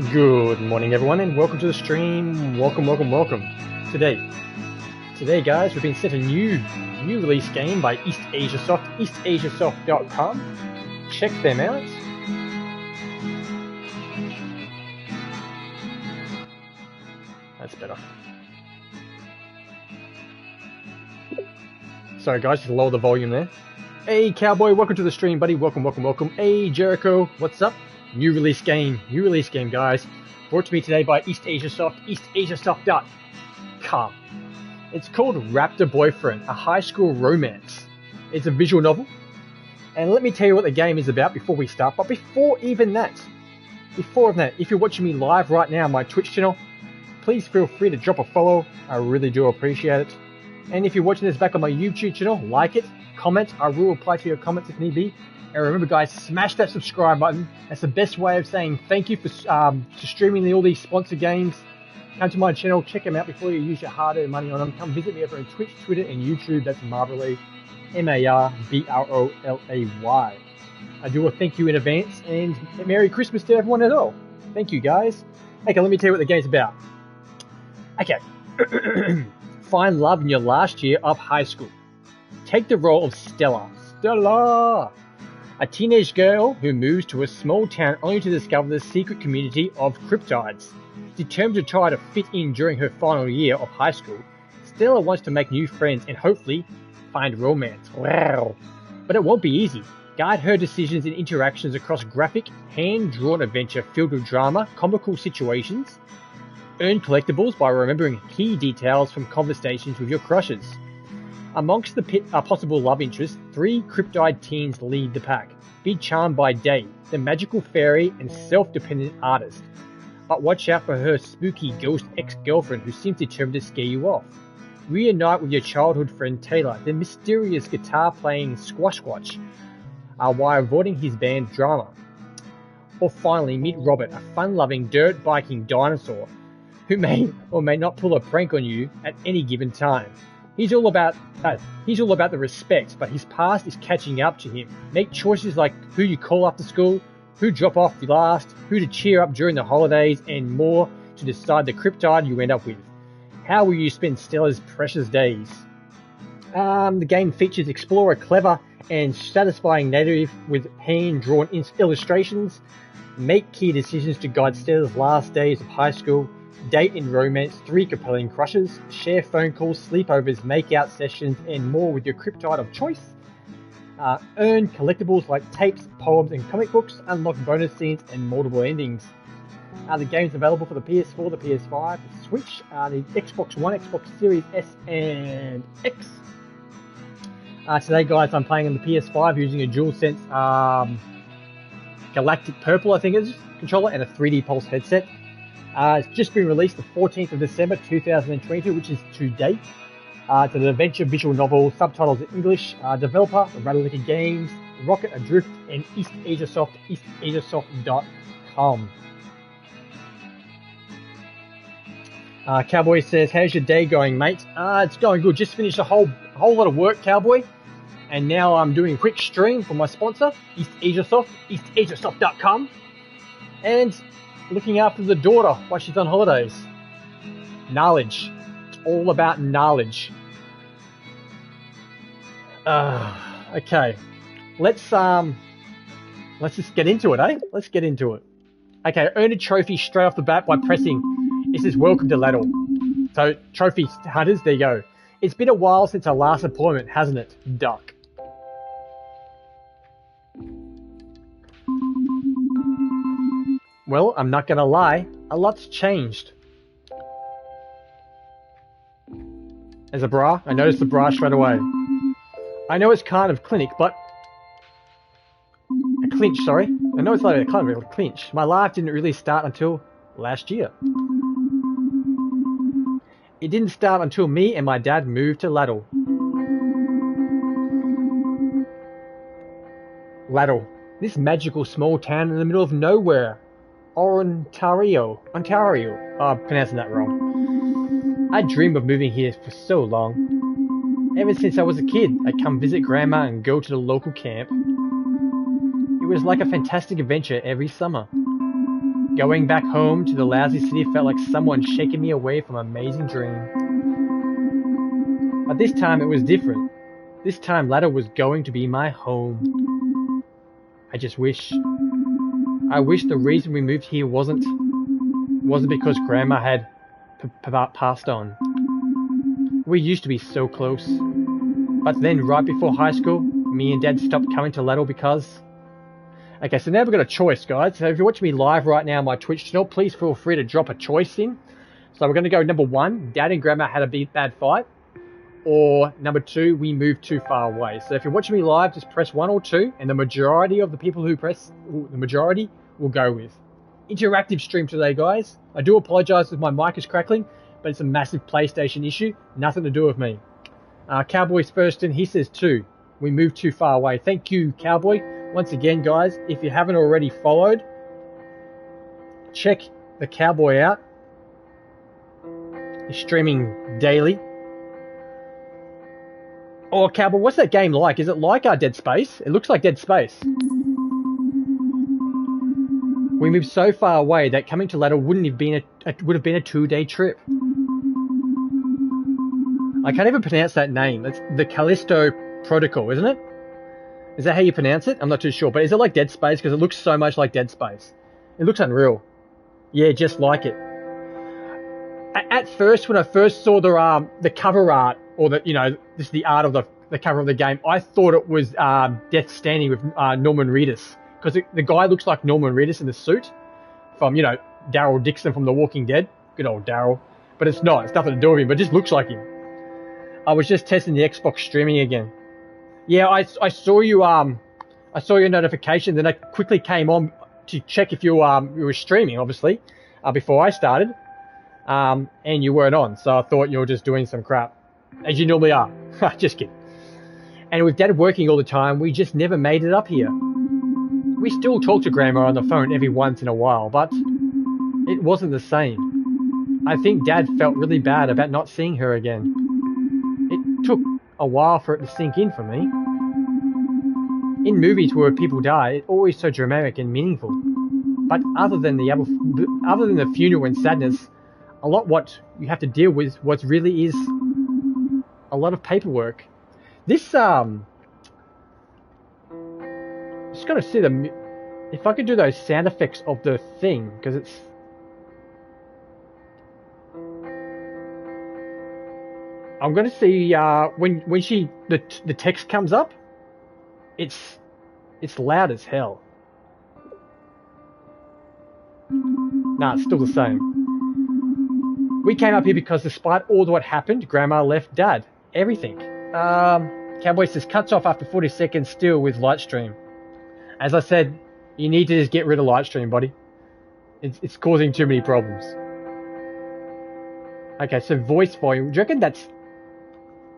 Good morning everyone and welcome to the stream. Welcome. Today guys, we've been sent a new release game by Eastasiasoft, Eastasiasoft.com. Check them out. That's better. Sorry guys, just lower the volume there. Hey Cowboy, welcome to the stream buddy, welcome. Hey Jericho, what's up? New release game guys. Brought to me today by Eastasiasoft, Eastasiasoft.com. It's called Raptor Boyfriend, a high school romance. It's a visual novel. And let me tell you what the game is about before we start. But before that, if you're watching me live right now on my Twitch channel, please feel free to drop a follow. I really do appreciate it. And if you're watching this back on my YouTube channel, like it, comment. I will reply to your comments if need be. And remember guys, smash that subscribe button. That's the best way of saying thank you for streaming all these sponsored games. Come to my channel, check them out before you use your hard-earned money on them. Come visit me over on Twitch, Twitter, and YouTube. That's Marbrolay, M-A-R-B-R-O-L-A-Y. I do a thank you in advance, and Merry Christmas to everyone as well. Thank you guys. Okay, let me tell you what the game's about. Okay. Find love in your last year of high school. Take the role of Stella, a teenage girl who moves to a small town only to discover the secret community of Cryptides. Determined to try to fit in during her final year of high school, Stella wants to make new friends and hopefully find romance. Wow. But it won't be easy. Guide her decisions and interactions across graphic, hand-drawn adventure filled with drama, comical situations. Earn collectibles by remembering key details from conversations with your crushes. Amongst the possible love interests, 3 Cryptide teens lead the pack. Be charmed by Day, the magical fairy and self-dependent artist. But watch out for her spooky ghost ex-girlfriend who seems determined to scare you off. Reunite with your childhood friend Taylor, the mysterious guitar-playing Squash, while avoiding his band Drama. Or finally, meet Robert, a fun-loving, dirt-biking dinosaur who may or may not pull a prank on you at any given time. He's all about the respect, but his past is catching up to him. Make choices like who you call after school, who drop off last, who to cheer up during the holidays, and more to decide the Cryptide you end up with. How will you spend Stella's precious days? The game features explore a clever and satisfying narrative with hand-drawn illustrations. Make key decisions to guide Stella's last days of high school. Date and romance 3 compelling crushes, share phone calls, sleepovers, make-out sessions, and more with your Cryptide of choice. Earn collectibles like tapes, poems, and comic books, unlock bonus scenes, and multiple endings. The game is available for the PS4, the PS5, the Switch, the Xbox One, Xbox Series S and X. Today, guys, I'm playing on the PS5 using a DualSense Galactic Purple, I think it is, controller, and a 3D Pulse headset. It's just been released the 14th of December 2022, which is to date. It's an adventure visual novel, subtitles in English. Developer, Ratalaika Games, Rocket Adrift, and Eastasiasoft, Eastasiasoft.com. Cowboy says, how's your day going, mate? It's going good. Just finished a whole lot of work, Cowboy. And now I'm doing a quick stream for my sponsor, Eastasiasoft, Eastasiasoft.com. And looking after the daughter while she's on holidays. Knowledge. It's all about knowledge. Okay. Let's just get into it, eh? Let's get into it. Okay, earn a trophy straight off the bat by pressing. It says welcome to Ladle. So, trophy hunters, there you go. It's been a while since our last appointment, hasn't it, Duck? Well, I'm not gonna lie, a lot's changed. There's a bra. I noticed the bra straight away. I know it's kind of clinic, but... A clinch, sorry. I know it's like a kind of a clinch. My life didn't really start until last year. It didn't start until me and my dad moved to Ladle. Ladle. This magical small town in the middle of nowhere. Ontario. I'm pronouncing that wrong. I dreamed of moving here for so long. Ever since I was a kid, I'd come visit Grandma and go to the local camp. It was like a fantastic adventure every summer. Going back home to the lousy city felt like someone shaking me away from an amazing dream. But this time it was different. This time Ladder was going to be my home. I wish the reason we moved here wasn't because Grandma had passed on. We used to be so close. But then right before high school, me and Dad stopped coming to Ladder because... Okay, so now we've got a choice, guys. So if you're watching me live right now on my Twitch channel, please feel free to drop a choice in. So we're going to go number 1, Dad and Grandma had a bad fight. Or number 2, we moved too far away. So if you're watching me live, just press 1 or 2, and the majority of the people who press, the majority will go with. Interactive stream today, guys. I do apologise if my mic is crackling, but it's a massive PlayStation issue. Nothing to do with me. Cowboy's first in, he says 2. We moved too far away. Thank you, Cowboy. Once again, guys, if you haven't already followed, check the Cowboy out. He's streaming daily. Oh, Cowboy, what's that game like? Is it like Dead Space? It looks like Dead Space. We moved so far away that coming to Ladder would have been a 2-day trip. I can't even pronounce that name. It's the Callisto Protocol, isn't it? Is that how you pronounce it? I'm not too sure. But is it like Dead Space? Because it looks so much like Dead Space. It looks unreal. Yeah, just like it. At first, when I first saw the cover art, or just the art of the cover of the game, I thought it was Death Standing with Norman Reedus. Because the guy looks like Norman Reedus in the suit from, Daryl Dixon from The Walking Dead. Good old Daryl. But it's not. It's nothing to do with him, but it just looks like him. I was just testing the Xbox streaming again. Yeah, I saw you. I saw your notification. Then I quickly came on to check if you were streaming, obviously, before I started. And you weren't on, so I thought you were just doing some crap, as you normally are. Just kidding. And with Dad working all the time, we just never made it up here. We still talk to Grandma on the phone every once in a while, but it wasn't the same. I think Dad felt really bad about not seeing her again. It took a while for it to sink in for me. In movies where people die, it's always so dramatic and meaningful. But other than the funeral and sadness, a lot what you have to deal with what really is a lot of paperwork. This just gotta see if I could do those sound effects of the thing, because it's I'm gonna see when the text comes up, it's loud as hell. Nah, it's still the same. We came up here because despite all what happened, Grandma left Dad. Everything. Cowboy says cuts off after 40 seconds still with Lightstream. As I said, you need to just get rid of Lightstream, buddy. It's causing too many problems. Okay, so voice volume. Do you reckon that's...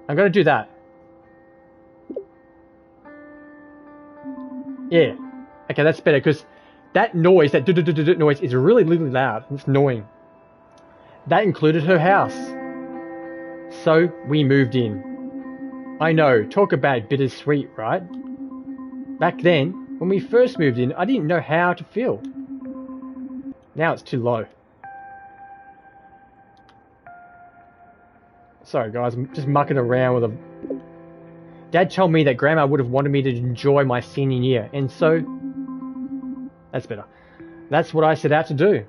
I'm going to do that. Yeah. Okay, that's better because that noise, that noise is really, really loud. It's annoying. That included her house. So we moved in. I know, talk about bittersweet, right? Back then, when we first moved in, I didn't know how to feel. Now it's too low. Sorry guys, I'm just mucking around with a... Dad told me that Grandma would have wanted me to enjoy my senior year, and so... That's better. That's what I set out to do.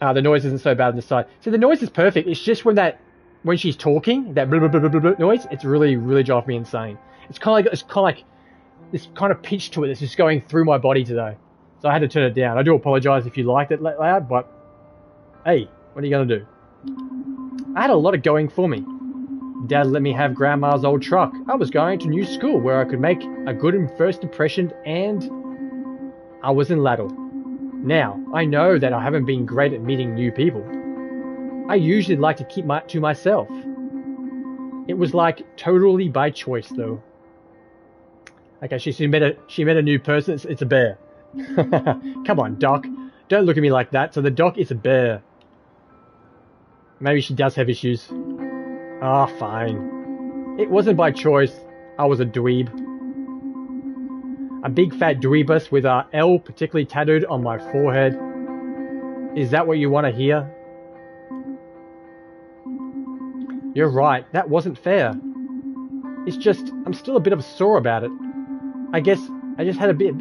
The noise isn't so bad on the side. So the noise is perfect. It's just when she's talking, that blah, blah, blah, blah, blah noise, it's really, really driving me insane. It's kind of like this kind of pitch to it that's just going through my body today. So I had to turn it down. I do apologise if you liked it loud, but hey, what are you going to do? I had a lot of going for me. Dad let me have Grandma's old truck. I was going to new school where I could make a good first impression, and I was in Laddle. Now, I know that I haven't been great at meeting new people. I usually like to keep to myself. It was like totally by choice though. Okay, she met a new person. It's a bear. Come on, Doc. Don't look at me like that. So the Doc is a bear. Maybe she does have issues. Ah, fine. It wasn't by choice. I was a dweeb. A big fat dweebus with a L particularly tattooed on my forehead. Is that what you want to hear? You're right, that wasn't fair. It's just, I'm still a bit of sore about it. I guess I just had a bit,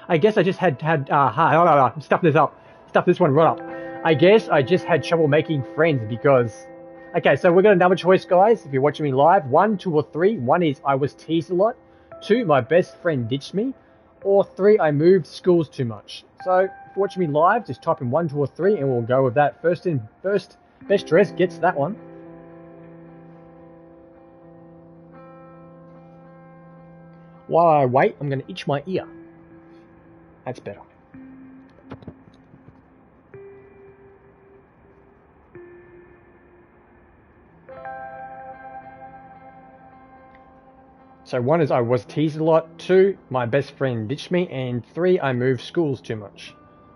I guess I just had, stuff this one right up. I guess I just had trouble making friends because, okay, so we're got another choice, guys, if you're watching me live. 1, 2, or 3. 1 is I was teased a lot. 2, my best friend ditched me. Or 3, I moved schools too much. So, if you're watching me live, just type in 1, 2, or 3, and we'll go with that. First best dress gets that one. While I wait, I'm going to itch my ear. That's better. So 1 is I was teased a lot, 2, my best friend ditched me, and 3, I moved schools too much.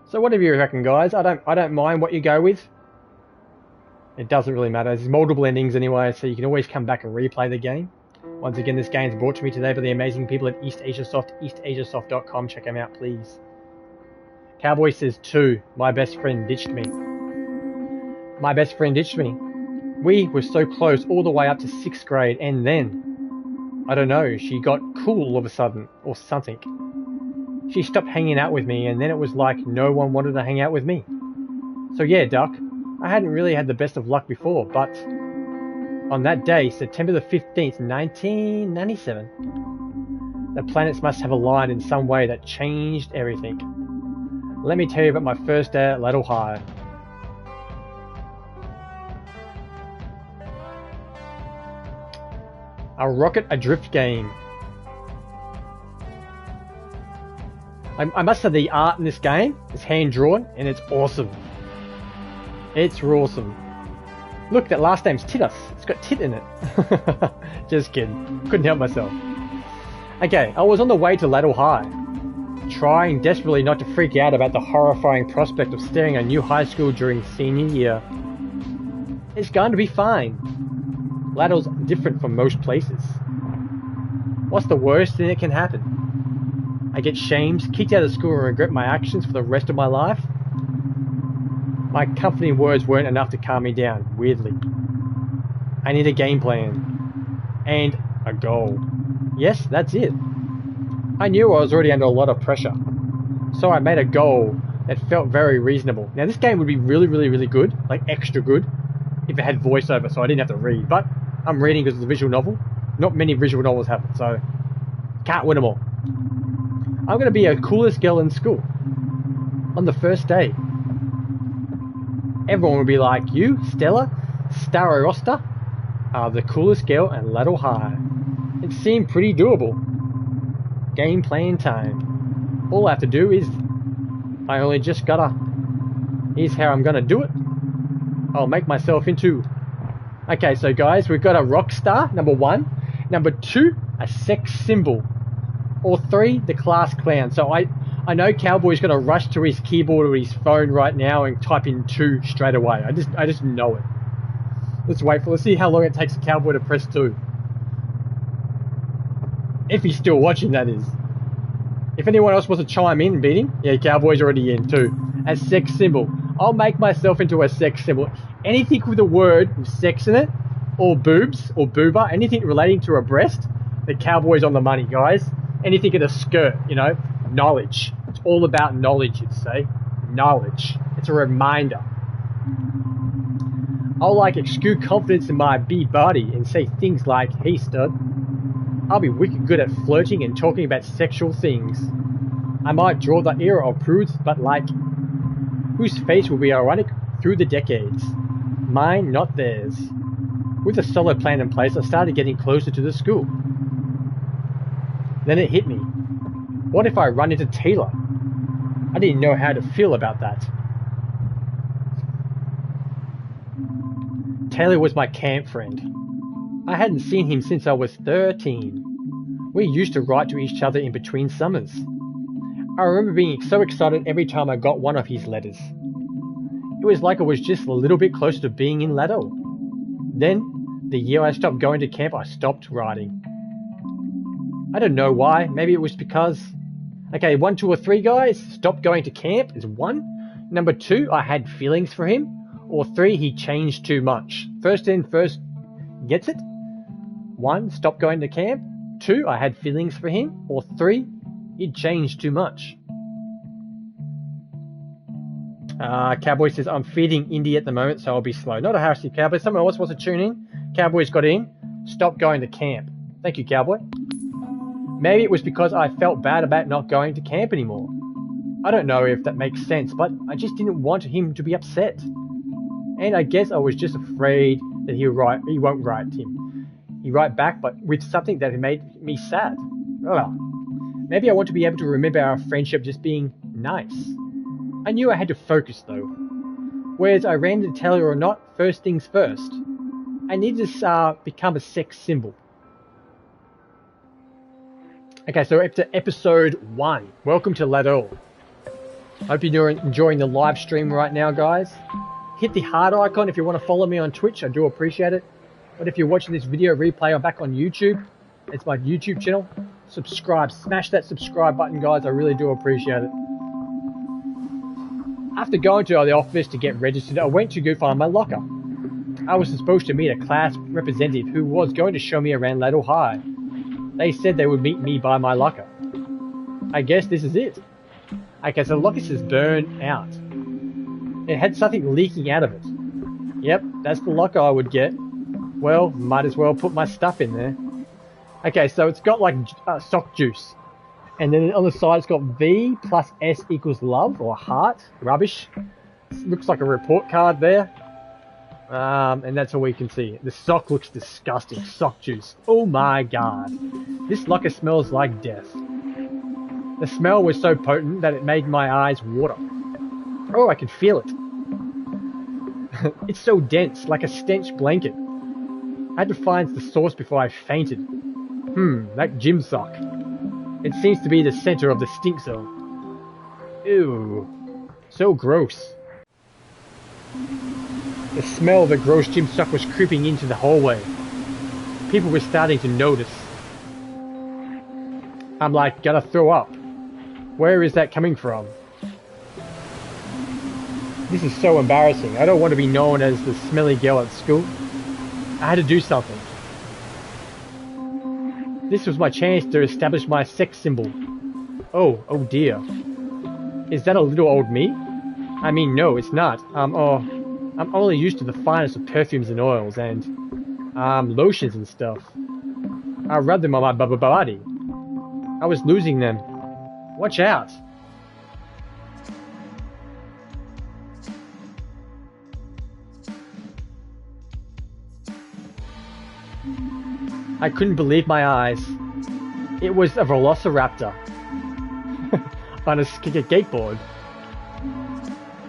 So whatever you reckon, guys, I don't mind what you go with. It doesn't really matter. There's multiple endings anyway, so you can always come back and replay the game. Once again, this game is brought to me today by the amazing people at Eastasiasoft, eastasiasoft.com. Check them out, please. Cowboy says 2, my best friend ditched me. My best friend ditched me. We were so close all the way up to 6th grade, and then, I don't know, she got cool all of a sudden, or something. She stopped hanging out with me, and then it was like no one wanted to hang out with me. So yeah, Duck, I hadn't really had the best of luck before, but on that day, September the 15th, 1997, the planets must have aligned in some way that changed everything. Let me tell you about my first day at Ratalaika. A rocket adrift game. I must say the art in this game is hand-drawn and it's awesome. It's awesome. Look, that last name's Titus. It's got tit in it. Just kidding. Couldn't help myself. Okay, I was on the way to Ratalaika, trying desperately not to freak out about the horrifying prospect of staring at a new high school during senior year. It's going to be fine. Laddel's different from most places. What's the worst thing that can happen? I get shamed, kicked out of school and regret my actions for the rest of my life? My comforting words weren't enough to calm me down, weirdly. I need a game plan. And a goal. Yes, that's it. I knew I was already under a lot of pressure. So I made a goal that felt very reasonable. Now this game would be really, really, really good, like extra good, if it had voiceover so I didn't have to read. But I'm reading because it's a visual novel. Not many visual novels have it, so can't win them all. I'm going to be a coolest girl in school. On the first day. Everyone will be like, you, Stella, Starosta, are the coolest girl in Ratalaika. It seemed pretty doable. Game plan time. All I have to do is, I only just gotta, here's how I'm gonna do it. I'll make myself into, okay, so guys, we've got a rock star, number 1. Number 2, a sex symbol. Or 3, the class clown. So I know Cowboy's going to rush to his keyboard or his phone right now and type in 2 straight away. I just know it. Let's see how long it takes a Cowboy to press 2. If he's still watching, that is. If anyone else wants to chime in and beat him, yeah, Cowboy's already in too. A sex symbol. I'll make myself into a sex symbol. Anything with a word with sex in it, or boobs, or booba, anything relating to a breast, the Cowboy's on the money, guys. Anything in a skirt, you know, knowledge. It's all about knowledge, you'd say. Knowledge. It's a reminder. I'll like exude confidence in my body and say things like, hey stud. I'll be wicked good at flirting and talking about sexual things. I might draw the era of prudes, but like, whose face will be ironic through the decades? Mine, not theirs. With a solid plan in place, I started getting closer to the school. Then it hit me. What if I run into Taylor? I didn't know how to feel about that. Taylor was my camp friend. I hadn't seen him since I was 13. We used to write to each other in between summers. I remember being so excited every time I got one of his letters. It was like I was just a little bit closer to being in Laddo. Then, the year I stopped going to camp, I stopped writing. I don't know why. Maybe it was because... Okay, 1, 2, or 3 guys. Stop going to camp is 1. Number 2, I had feelings for him. Or 3, he changed too much. First in, first gets it. 1, stop going to camp. 2, I had feelings for him. Or 3, he changed too much. Cowboy says, I'm feeding Indy at the moment, so I'll be slow. Not a harassing Cowboy. Someone else wants to tune in. Cowboy's got in. Stop going to camp. Thank you, Cowboy. Maybe it was because I felt bad about not going to camp anymore. I don't know if that makes sense, but I just didn't want him to be upset. And I guess I was just afraid that he won't write him. He write back, but with something that made me sad. Well, maybe I want to be able to remember our friendship just being nice. I knew I had to focus though. Whereas I ran to tell her or not, first things first. I needed to become a sex symbol. Okay, so up to episode 1. Welcome to Ladol. Hope you're enjoying the live stream right now, guys. Hit the heart icon if you want to follow me on Twitch. I do appreciate it. But if you're watching this video replay, I'm back on YouTube. It's my YouTube channel. Subscribe. Smash that subscribe button, guys. I really do appreciate it. After going to the office to get registered, I went to go find my locker. I was supposed to meet a class representative who was going to show me around Ladle High. They said they would meet me by my locker. I guess this is it. Okay, so the locker says burn out. It had something leaking out of it. Yep, that's the locker I would get. Well, might as well put my stuff in there. Okay, so it's got like sock juice. And then on the side it's got V plus S equals love or heart. Rubbish. Looks like a report card there. And that's all we can see. The sock looks disgusting. Sock juice. Oh my god. This locker smells like death. The smell was so potent that it made my eyes water. Oh, I can feel it. It's so dense, like a stench blanket. I had to find the source before I fainted. That gym sock. It seems to be the center of the stink zone. Ew. So gross. The smell of the gross gym sock was creeping into the hallway. People were starting to notice. I'm like, gotta throw up. Where is that coming from? This is so embarrassing. I don't want to be known as the smelly girl at school. I had to do something. This was my chance to establish my sex symbol. Oh dear. Is that a little old me? I mean, no, it's not. I'm only used to the finest of perfumes and oils and, lotions and stuff. I rub them on my body. I was losing them. Watch out. I couldn't believe my eyes. It was a velociraptor. On a skateboard.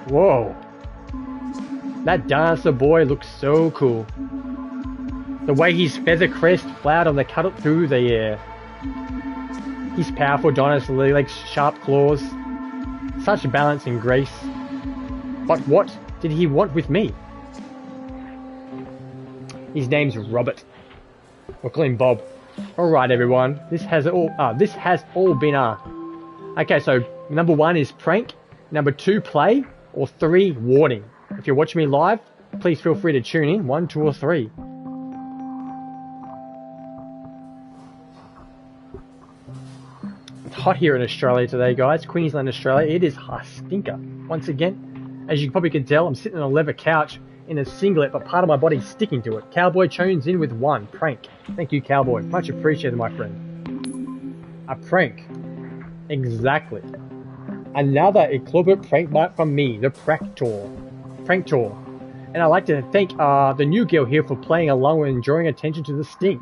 Whoa. That dinosaur boy looks so cool. The way his feather crest flowered on the cut up through the air. His powerful dinosaur legs, sharp claws. Such balance and grace. But what did he want with me? His name's Robert. We'll call him Bob. Alright everyone, this has all been okay, so number 1 is prank, number 2 play, or 3 warning. If you're watching me live, please feel free to tune in, 1, 2 or 3. It's hot here in Australia today, guys. Queensland, Australia. It is a stinker. Once again, as you probably can tell, I'm sitting on a leather couch in a singlet, but part of my body's sticking to it. Cowboy tunes in with 1. Prank. Thank you, Cowboy. Much appreciated, my friend. A prank. Exactly. Another equivalent prank bite from me, the Pranktor. And I'd like to thank the new girl here for playing along and drawing attention to the stink.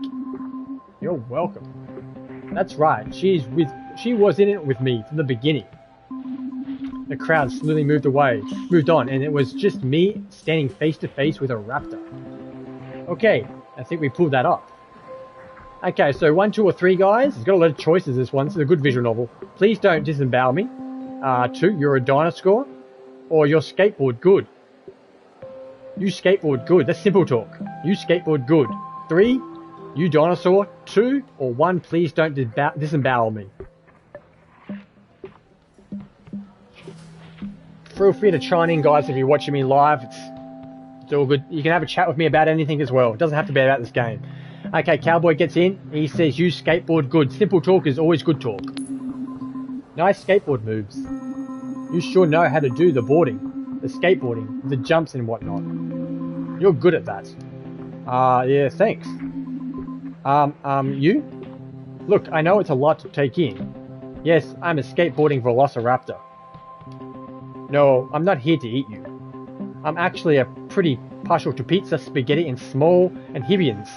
You're welcome. That's right. She was in it with me from the beginning. The crowd slowly moved on, and it was just me standing face to face with a raptor. Okay, I think we pulled that off. Okay, so 1, 2 or 3 guys. It's got a lot of choices this one. It's a good visual novel. Please don't disembowel me. 2, you're a dinosaur. Or your skateboard good. You skateboard good. That's simple talk. You skateboard good. 3, You dinosaur, 2 or 1, please don't disembowel me. Feel free to chime in, guys, if you're watching me live. It's all good. You can have a chat with me about anything as well. It doesn't have to be about this game. Okay, Cowboy gets in. He says, use skateboard good. Simple talk is always good talk. Nice skateboard moves. You sure know how to do the boarding, the skateboarding, the jumps and whatnot. You're good at that. Yeah, thanks. You? Look, I know it's a lot to take in. Yes, I'm a skateboarding velociraptor. No, I'm not here to eat you. I'm actually a pretty partial to pizza, spaghetti, and small amphibians.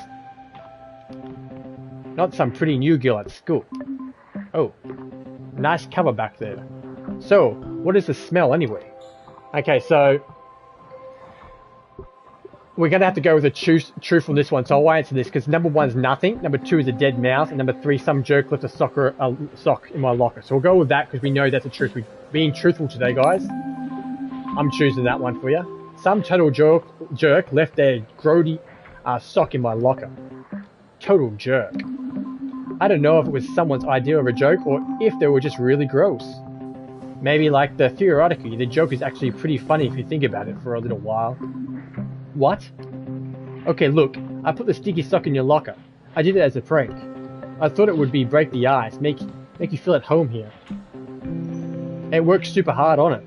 Not some pretty new girl at school. Oh, nice cover back there. So, what is the smell anyway? Okay, so we're going to have to go with the truth on this one, so I'll answer this, because number 1 is nothing, number 2 is a dead mouse, and number 3, some jerk left a sock in my locker. So we'll go with that, because we know that's the truth. We're being truthful today, guys. I'm choosing that one for you. Some total jerk left their grody sock in my locker. Total jerk. I don't know if it was someone's idea of a joke, or if they were just really gross. Maybe like theoretically, the joke is actually pretty funny if you think about it for a little while. What? Okay, look, I put the sticky sock in your locker. I did it as a prank. I thought it would be break the ice, make you feel at home here. It worked super hard on it.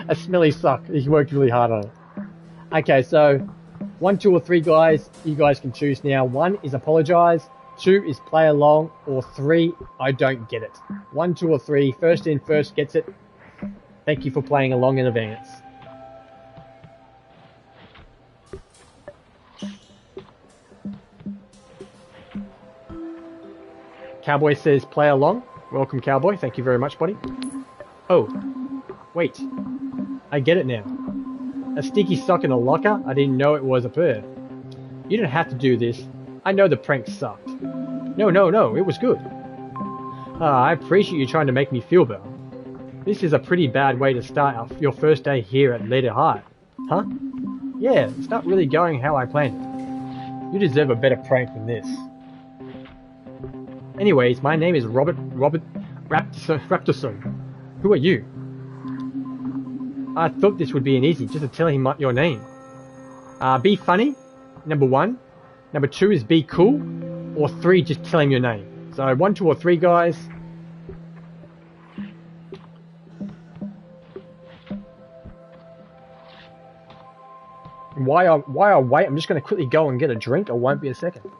a smelly sock, he worked really hard on it. Okay, so 1, 2 or 3 guys, you guys can choose now. 1 is apologize, 2 is play along, or 3, I don't get it. 1, 2 or 3, first in, first gets it. Thank you for playing along in advance. Cowboy says play along. Welcome, Cowboy. Thank you very much, buddy. Oh, wait. I get it now. A sticky sock in a locker? I didn't know it was a pair. You didn't have to do this. I know the prank sucked. No, it was good. I appreciate you trying to make me feel better. This is a pretty bad way to start your first day here at Leader High. Huh? Yeah, it's not really going how I planned it. You deserve a better prank than this. Anyways, my name is Robert Raptorson. Who are you? I thought this would be an easy, just to tell him your name. Be funny, number 1. Number 2 is be cool, or 3, just tell him your name. So 1, 2 or 3 guys. While I wait, I'm just going to quickly go and get a drink. I won't be a second.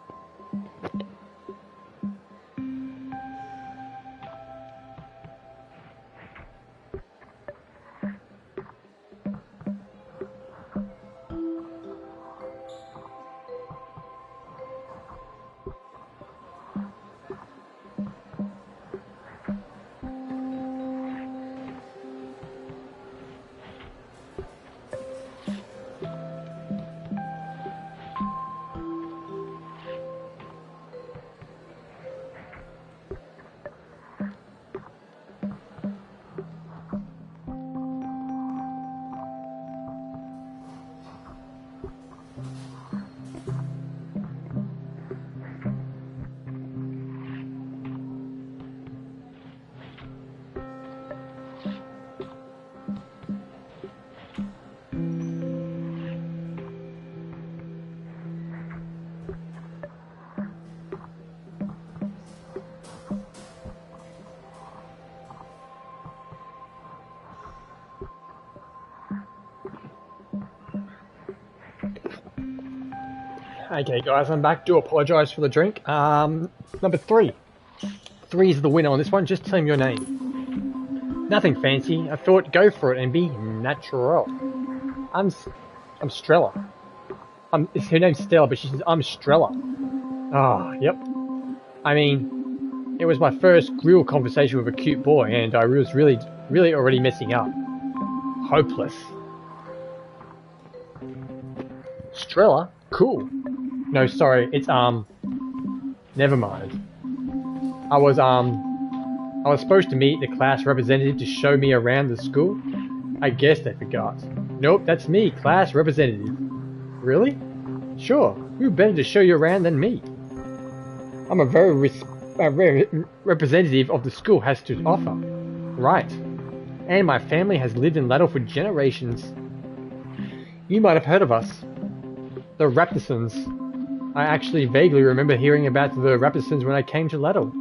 Okay guys, I'm back. Do apologise for the drink. Number 3. 3 is the winner on this one. Just tell him your name. Nothing fancy. I thought go for it and be natural. I'm Strella. Her name's Stella, but she says I'm Strella. Ah, yep. I mean, it was my first real conversation with a cute boy, and I was really already messing up. Hopeless. Strella? Cool. No, sorry, it's, never mind. I was supposed to meet the class representative to show me around the school. I guess they forgot. Nope, that's me, class representative. Really? Sure, Who better to show you around than me? I'm a very representative of the school has to offer. Right. And my family has lived in Ladle for generations. You might have heard of us. The Raptorsons. I actually vaguely remember hearing about the Raptorsons when I came to Ladle.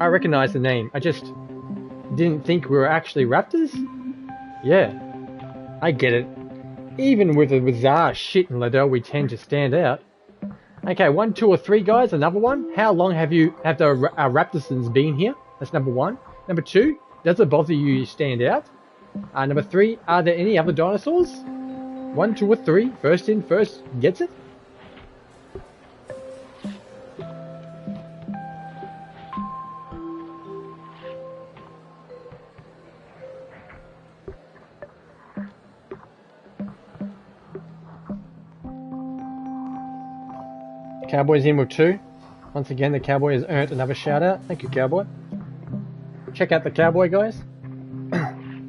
I recognize the name. I just didn't think we were actually raptors? Yeah. I get it. Even with the bizarre shit in Ladle, we tend to stand out. Okay, 1, 2, or 3 guys, another one. How long have the Raptorsons been here? That's number 1. Number 2, does it bother you stand out? Number 3, are there any other dinosaurs? 1, 2, or 3, first in, first gets it? Cowboy's in with 2. Once again, the Cowboy has earned another shout out. Thank you, Cowboy. Check out the Cowboy, guys.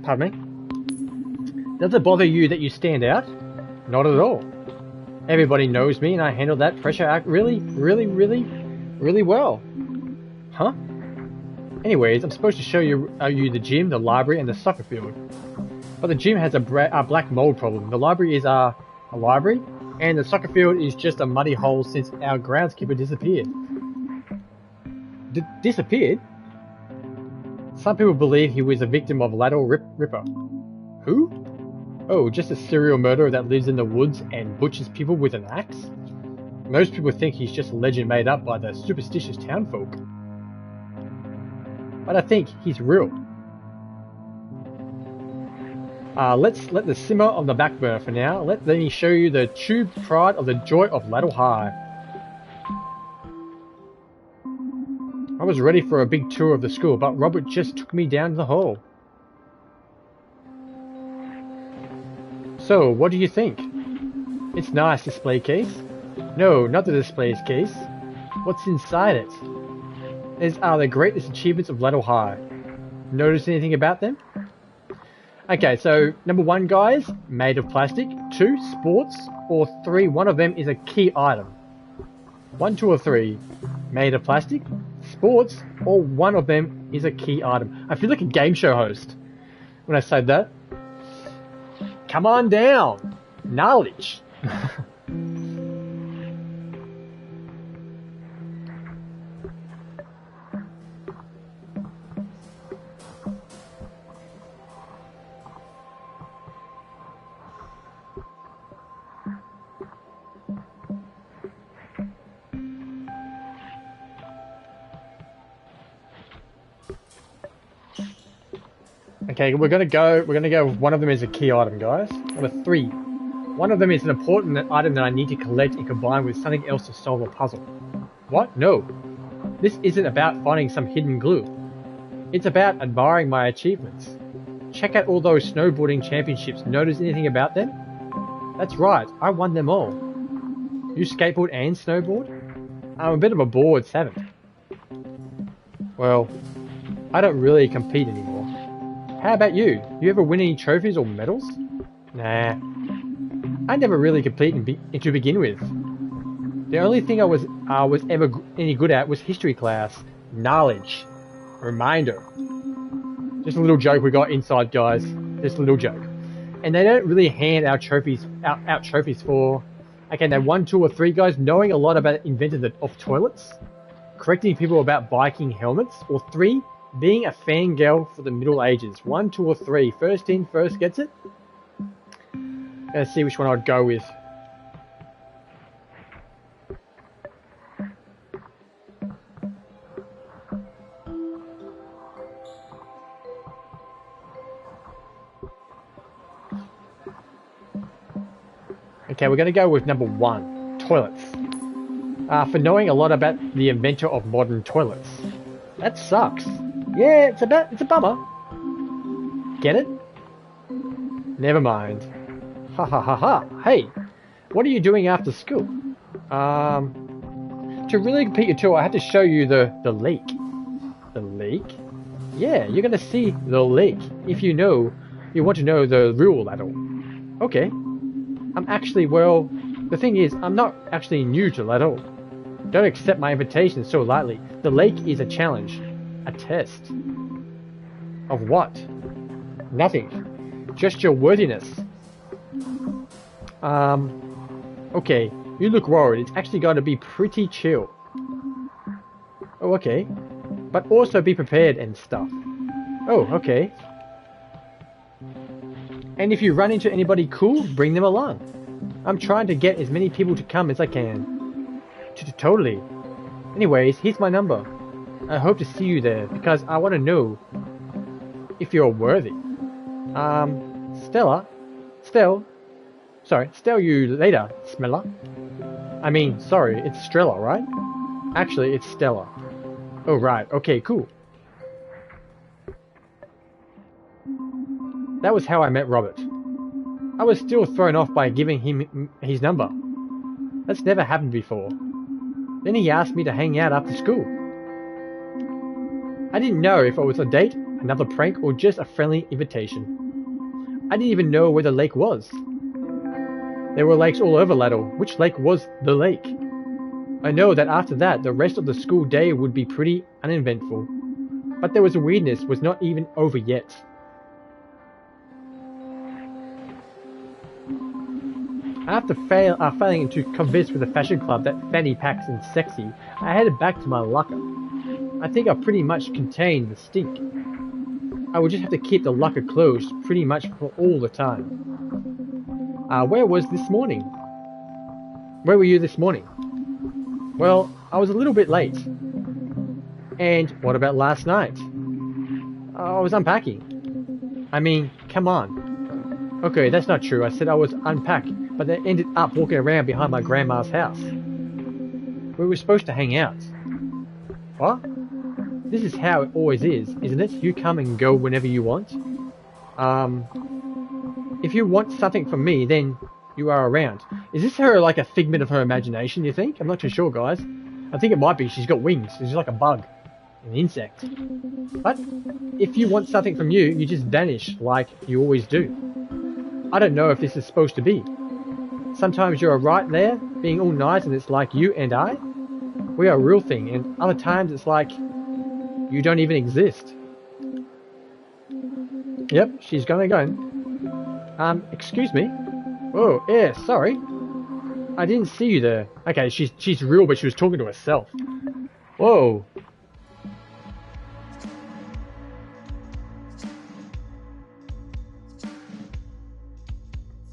Pardon me. Does it bother you that you stand out? Not at all. Everybody knows me and I handle that pressure act really well. Huh? Anyways, I'm supposed to show you the gym, the library, and the soccer field. But the gym has a black mold problem. The library is a library, and the soccer field is just a muddy hole since our groundskeeper disappeared. Disappeared? Some people believe he was a victim of Ladle Ripper. Who? Oh, just a serial murderer that lives in the woods and butchers people with an axe? Most people think he's just a legend made up by the superstitious townfolk. But I think he's real. Let's let the simmer on the back burner for now. Let me show you the true pride of the joy of Ladle High. I was ready for a big tour of the school, but Robert just took me down the hall. So, what do you think? It's nice display case. No, not the display case. What's inside it? These are the greatest achievements of Ladle High. Notice anything about them? Okay, so number 1, guys, made of plastic. 2, sports. Or 3, one of them is a key item. 1, 2, or 3, made of plastic, sports, or one of them is a key item. I feel like a game show host when I say that. Come on down. Knowledge. Okay, we're gonna go with one of them is a key item, guys. Number 3. One of them is an important item that I need to collect and combine with something else to solve a puzzle. What? No. This isn't about finding some hidden glue. It's about admiring my achievements. Check out all those snowboarding championships. Notice anything about them? That's right, I won them all. You skateboard and snowboard? I'm a bit of a bored savant. Well, I don't really compete anymore. How about you? You ever win any trophies or medals? Nah. I never really competed to begin with. The only thing I was ever any good at was history class. Knowledge. Reminder. Just a little joke we got inside, guys. Just a little joke. And they don't really hand out trophies for... Okay, now 1, 2, or 3 guys knowing a lot about invention of toilets, correcting people about biking helmets, or 3, being a fangirl for the Middle Ages. 1, 2, or 3. First in, first gets it. Let's see which one I'd go with. Okay, we're going to go with number 1, toilets. For knowing a lot about the inventor of modern toilets. That sucks. Yeah, it's a bummer. Get it? Never mind. Ha ha ha ha. Hey, what are you doing after school? To really complete your tour, I have to show you the lake. The lake? Yeah, you're gonna see the lake if you want to know the real Ladle. Okay. I'm actually, well, The thing is, I'm not actually new to Leto. Don't accept my invitation so lightly. The lake is a challenge. A test. Of what? Nothing. Just your worthiness. Okay. You look worried. It's actually going to be pretty chill. Oh, okay. But also be prepared and stuff. Oh, okay. And if you run into anybody cool, bring them along. I'm trying to get as many people to come as I can. Totally. Anyways, here's my number. I hope to see you there, because I want to know if you're worthy. Stell you later, Smeller. I mean, sorry, it's Strella, right? Actually, it's Stella. Oh, right, okay, cool. That was how I met Robert. I was still thrown off by giving him his number. That's never happened before. Then he asked me to hang out after school. I didn't know if it was a date, another prank, or just a friendly invitation. I didn't even know where the lake was. There were lakes all over Ladle. Which lake was the lake? I know that after that, the rest of the school day would be pretty uneventful. But there was a weirdness was not even over yet. After failing to convince with the fashion club that fanny packs and sexy, I headed back to my locker. I think I pretty much contained the stink. I would just have to keep the locker closed pretty much for all the time. Where was this morning? Where were you this morning? Well, I was a little bit late. And what about last night? I was unpacking. I mean, come on. Okay, that's not true. I said I was unpacking, but then ended up walking around behind my grandma's house. We were supposed to hang out. What? This is how it always is, isn't it? You come and go whenever you want. If you want something from me, then you are around. Is this her, like, a figment of her imagination, you think? I'm not too sure, guys. I think it might be. She's got wings. She's like a bug. An insect. But if you want something from you, you just vanish like you always do. I don't know if this is supposed to be. Sometimes you're right there, being all nice, and it's like you and I, we are a real thing, and other times it's like you don't even exist. Yep, she's gonna go. Excuse me? Oh, yeah, sorry. I didn't see you there. Okay, she's real, but she was talking to herself. Whoa.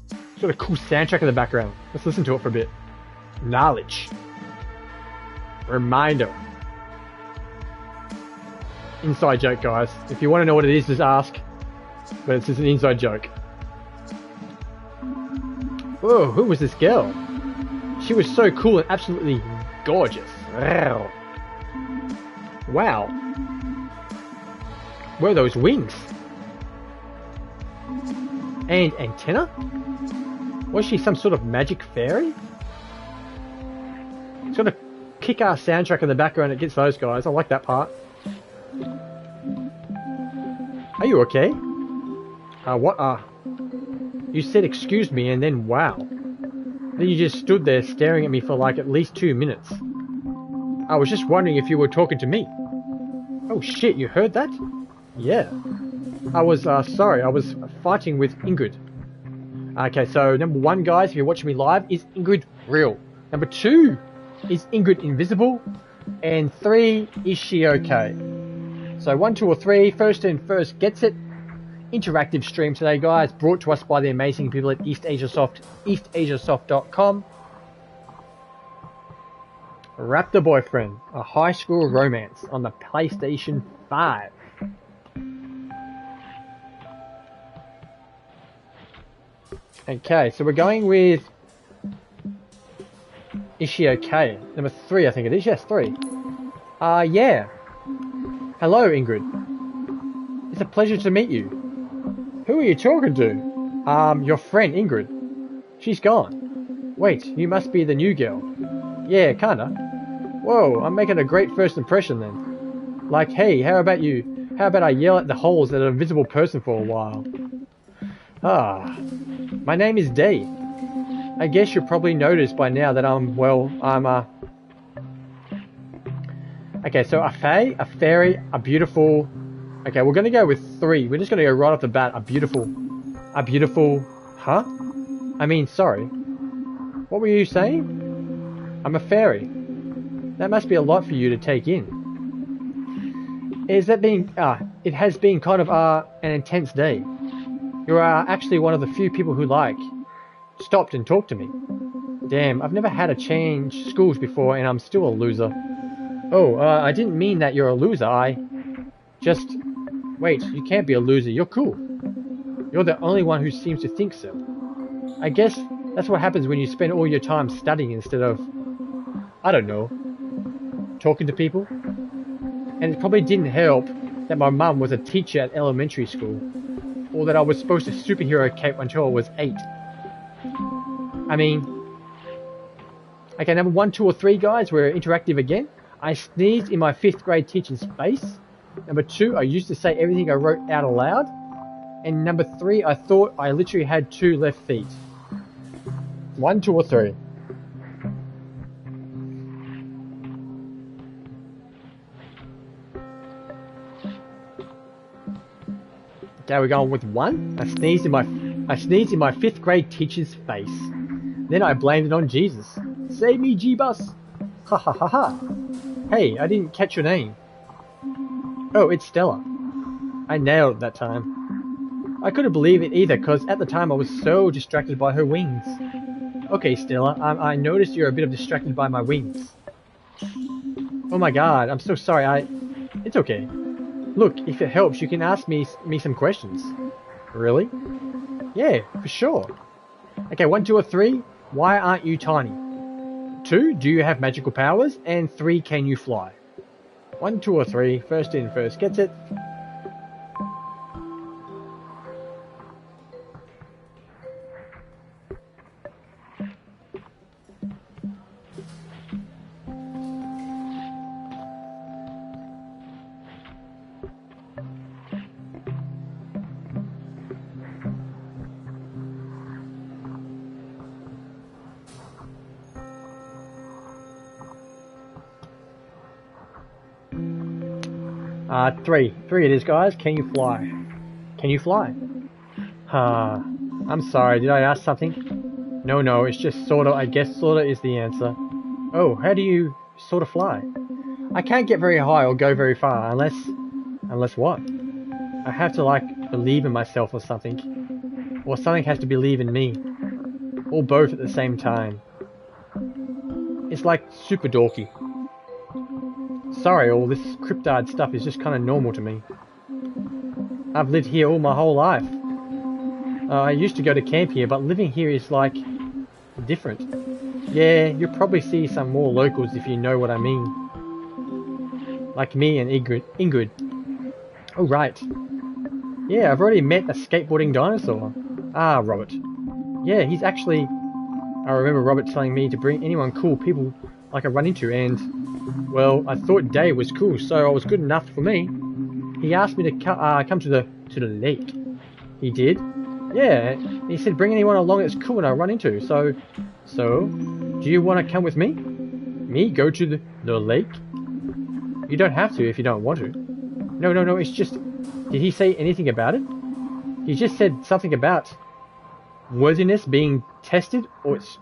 It's got a cool soundtrack in the background. Let's listen to it for a bit. Knowledge. Reminder. Inside joke, guys. If you want to know what it is, just ask. But it's just an inside joke. Whoa, who was this girl? She was so cool and absolutely gorgeous. Wow. What are those wings? And antenna? Was she some sort of magic fairy? It's got a kick-ass soundtrack in the background that gets those guys. I like that part. Are you okay? What? You said excuse me and then wow. Then you just stood there staring at me for like at least 2 minutes. I was just wondering if you were talking to me. Oh shit, you heard that? Yeah. I was, sorry, I was fighting with Ingrid. Okay, so number 1, guys, if you're watching me live, is Ingrid real? Number 2, is Ingrid invisible? And 3, is she okay? So 1, 2, or 3, first gets it. Interactive stream today, guys, brought to us by the amazing people at Eastasiasoft, eastasiasoft.com. Raptor Boyfriend, a high school romance on the PlayStation 5. Okay, so we're going with... Is she okay? Number 3, I think it is. Yes, 3. Yeah. Hello, Ingrid. It's a pleasure to meet you. Who are you talking to? Your friend, Ingrid. She's gone. Wait, you must be the new girl. Yeah, kinda. Whoa, I'm making a great first impression then. Like, hey, how about you? How about I yell at the holes at an invisible person for a while? My name is Day. I guess you'll probably notice by now that okay, so a fae, a fairy, a beautiful... Okay, we're gonna go with 3. We're just gonna go right off the bat. A beautiful... Huh? I mean, sorry. What were you saying? I'm a fairy. That must be a lot for you to take in. It has been kind of an intense day. You are actually one of the few people who stopped and talked to me. Damn, I've never had to change schools before and I'm still a loser. Oh, I didn't mean that you're a loser, Wait, you can't be a loser, you're cool. You're the only one who seems to think so. I guess that's what happens when you spend all your time studying instead of, I don't know, talking to people. And it probably didn't help that my mum was a teacher at elementary school, or that I was supposed to superhero cape until I was 8. I mean, okay, number 1, 2, or 3, guys, we're interactive again. I sneezed in my 5th grade teacher's face. Number 2, I used to say everything I wrote out aloud. And number 3, I thought I literally had 2 left feet. 1, 2, or 3. Okay, we're going with 1. I sneezed in my 5th grade teacher's face. Then I blamed it on Jesus. Save me, Jeebus! Ha ha ha ha! Hey, I didn't catch your name. Oh, it's Stella. I nailed it that time. I couldn't believe it either, cause at the time I was so distracted by her wings. Okay, Stella, I noticed you're a bit distracted by my wings. Oh my god, I'm so sorry, It's okay. Look, if it helps, you can ask me some questions. Really? Yeah, for sure. Okay, 1, 2, or 3. Why aren't you tiny? 2, do you have magical powers? And 3, can you fly? 1, 2, or 3. First in, first gets it. Three it is, guys. Can you fly? Can you fly? I'm sorry, did I ask something? No, it's just sorta, I guess sorta is the answer. Oh, how do you sorta fly? I can't get very high or go very far unless what? I have to believe in myself or something. Or something has to believe in me. Or both at the same time. It's like super dorky. Sorry, all this cryptid stuff is just kind of normal to me. I've lived here all my whole life. I used to go to camp here, but living here is different. Yeah, you'll probably see some more locals if you know what I mean. Like me and Ingrid. Oh, right. Yeah, I've already met a skateboarding dinosaur. Ah, Robert. Yeah, he's actually... I remember Robert telling me to bring anyone cool people I run into, and... Well, I thought Dave was cool, so it was good enough for me. He asked me to come to the lake. He did? Yeah, he said bring anyone along that's cool and I'll run into. So, do you want to come with me? Me? Go to the lake? You don't have to if you don't want to. No, it's just... Did he say anything about it? He just said something about worthiness being tested, or it's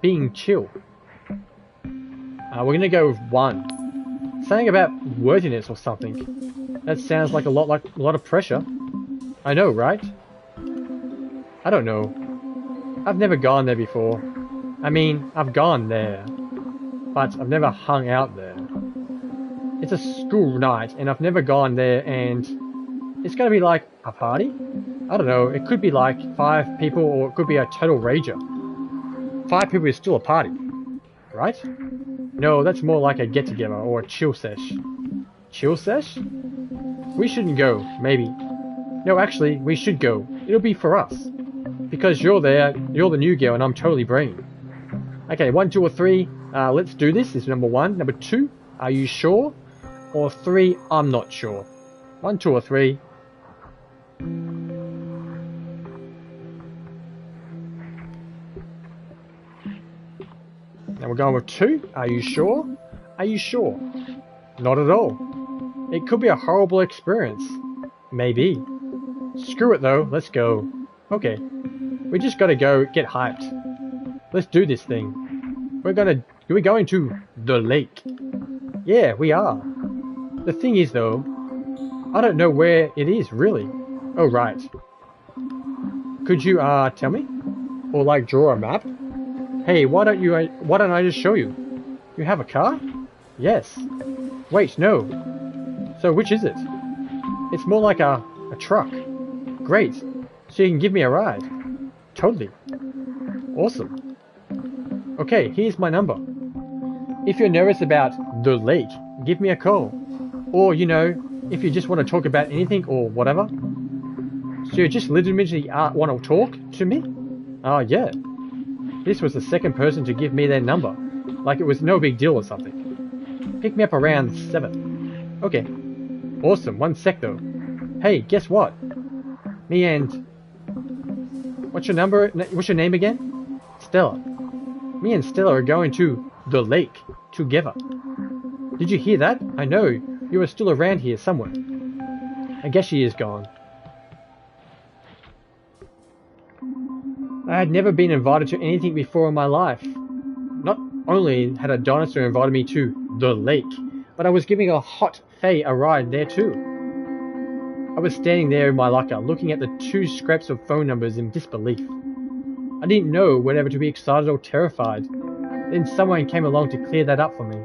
being chill. We're gonna go with 1. Something about worthiness or something. That sounds like a lot of pressure. I know, right? I don't know. I've never gone there before. I mean, I've gone there, but I've never hung out there. It's a school night, and I've never gone there, and it's gonna be like a party? I don't know, it could be like 5 people, or it could be a total rager. 5 people is still a party, right? No, that's more like a get-together or a chill sesh. Chill sesh? We shouldn't go, maybe. No, actually, we should go. It'll be for us. Because you're there, you're the new girl, and I'm totally brain. Okay, 1, 2, or 3, let's do this. This is number 1. Number 2, are you sure? Or 3, I'm not sure. 1, 2, or 3. And we're going with 2. Are you sure? Are you sure? Not at all. It could be a horrible experience. Maybe. Screw it though, let's go. Okay. We just gotta go get hyped. Let's do this thing. We're going to the lake. Yeah, we are. The thing is though, I don't know where it is really. Oh right. Could you tell me? Or like draw a map? Hey, why don't I just show you? You have a car? Yes. Wait, no. So which is it? It's more like a truck. Great. So you can give me a ride. Totally. Awesome. Okay, here's my number. If you're nervous about the lake, give me a call. Or, you know, if you just want to talk about anything or whatever. So you just legitimately want to talk to me? Oh, yeah. This was the second person to give me their number. Like it was no big deal or something. Pick me up around 7. Okay. Awesome. 1 sec though. Hey, guess what? Me and... What's your number? What's your name again? Stella. Me and Stella are going to the lake together. Did you hear that? I know. You are still around here somewhere. I guess she is gone. I had never been invited to anything before in my life. Not only had a dinosaur invited me to the lake, but I was giving a hot fae a ride there too. I was standing there in my locker, looking at the 2 scraps of phone numbers in disbelief. I didn't know whether to be excited or terrified. Then someone came along to clear that up for me.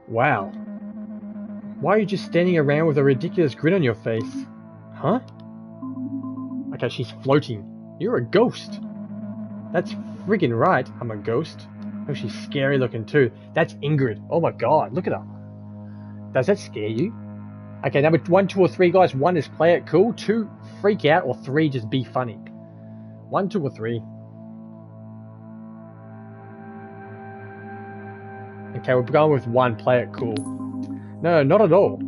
Wow. Why are you just standing around with a ridiculous grin on your face? Huh? Okay, she's floating. You're a ghost. That's friggin' right, I'm a ghost. Oh, she's scary looking too. That's Ingrid. Oh my god, look at her. Does that scare you? Okay, number 1, 2 or 3 guys. 1 is play it cool, 2 freak out, or 3 just be funny. 1, 2 or 3. Okay, we're going with 1, play it cool. No, not at all.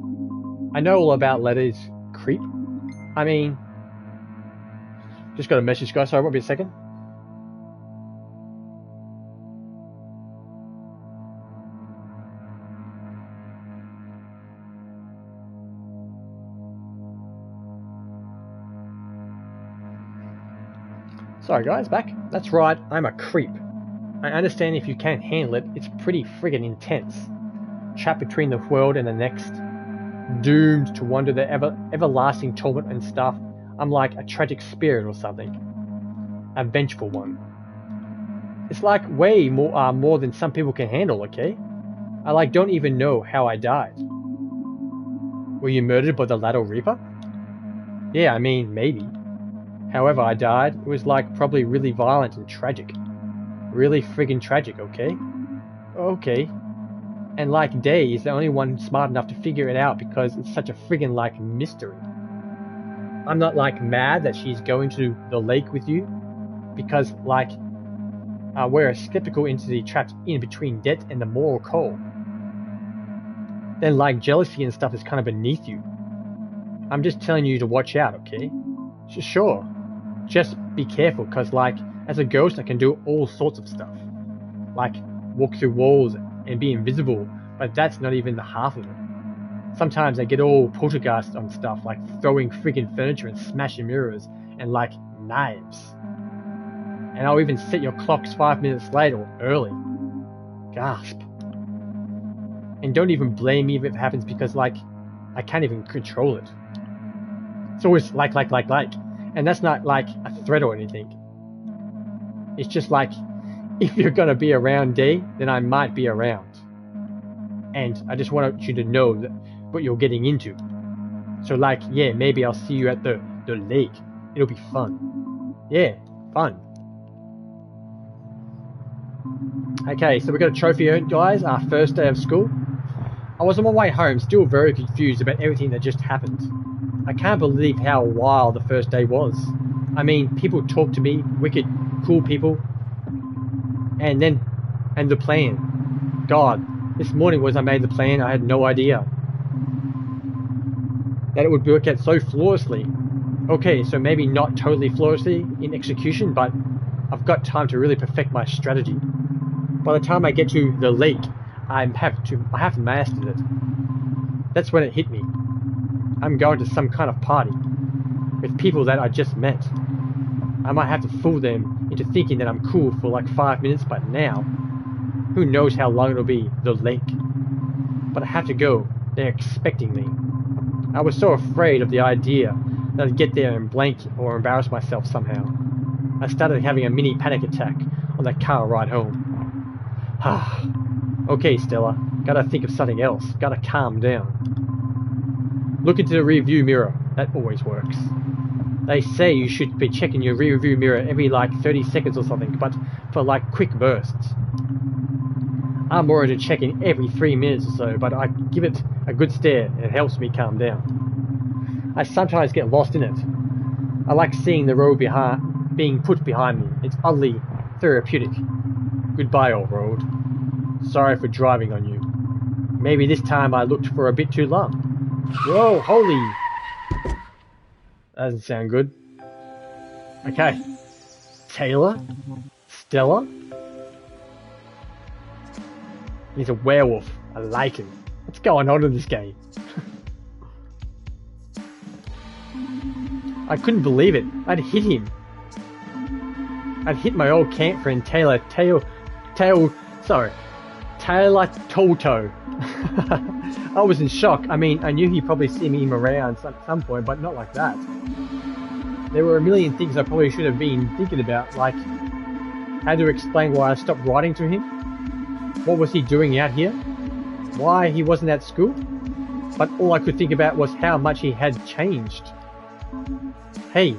I know all about letters, creep. I mean... Just got a message, guys. Sorry, won't be a second. Sorry guys, back. That's right, I'm a creep. I understand if you can't handle it, it's pretty friggin' intense. Trapped between the world and the next. Doomed to wander the everlasting torment and stuff. I'm like a tragic spirit or something. A vengeful one. It's like way more than some people can handle, okay? I like don't even know how I died. Were you murdered by the Lateral Reaper? Yeah, I mean, maybe. However I died, it was like probably really violent and tragic. Really friggin' tragic, okay? Okay. And like Day is the only one smart enough to figure it out because it's such a friggin' like mystery. I'm not like mad that she's going to the lake with you because like we're a skeptical entity trapped in between death and the moral cold. Then like jealousy and stuff is kind of beneath you. I'm just telling you to watch out, okay? Sure. Just be careful because like as a ghost I can do all sorts of stuff. Like walk through walls and be invisible, but that's not even the half of it. Sometimes I get all poltergeist on stuff like throwing friggin' furniture and smashing mirrors and like knives. And I'll even set your clocks 5 minutes late or early. Gasp. And don't even blame me if it happens because like I can't even control it. It's always like. And that's not like a threat or anything. It's just like, if you're gonna be around D, then I might be around. And I just want you to know that what you're getting into. So like, yeah, maybe I'll see you at the lake. It'll be fun. Yeah, fun. Okay, so we got a trophy earned, guys, our first day of school. I was on my way home, still very confused about everything that just happened. I can't believe how wild the first day was. I mean, people talk to me, wicked, cool people. And the plan. God, this morning was I made the plan, I had no idea that it would work out so flawlessly. Okay, so maybe not totally flawlessly in execution, but I've got time to really perfect my strategy. By the time I get to the lake, I have mastered it. That's when it hit me. I'm going to some kind of party with people that I just met. I might have to fool them into thinking that I'm cool for like 5 minutes, but now, who knows how long it'll be, the lake. But I have to go. They're expecting me. I was so afraid of the idea that I'd get there and blank or embarrass myself somehow. I started having a mini panic attack on that car ride home. Okay, Stella, gotta think of something else. Gotta calm down. Look into the rear view mirror. That always works. They say you should be checking your rear view mirror every like 30 seconds or something, but for like quick bursts. I'm more into checking every 3 minutes or so, but I give it a good stare and it helps me calm down. I sometimes get lost in it. I like seeing the road being put behind me. It's oddly therapeutic. Goodbye, old road. Sorry for driving on you. Maybe this time I looked for a bit too long. Whoa, holy... That doesn't sound good. Okay. Taylor? Stella? He's a werewolf. I like him. What's going on in this game? I couldn't believe it. I'd hit him. I'd hit my old camp friend Taylor Toto. I was in shock. I mean, I knew he'd probably see me around at some point, but not like that. There were a million things I probably should have been thinking about, like how to explain why I stopped writing to him. What was he doing out here? Why he wasn't at school? But all I could think about was how much he had changed. Hey.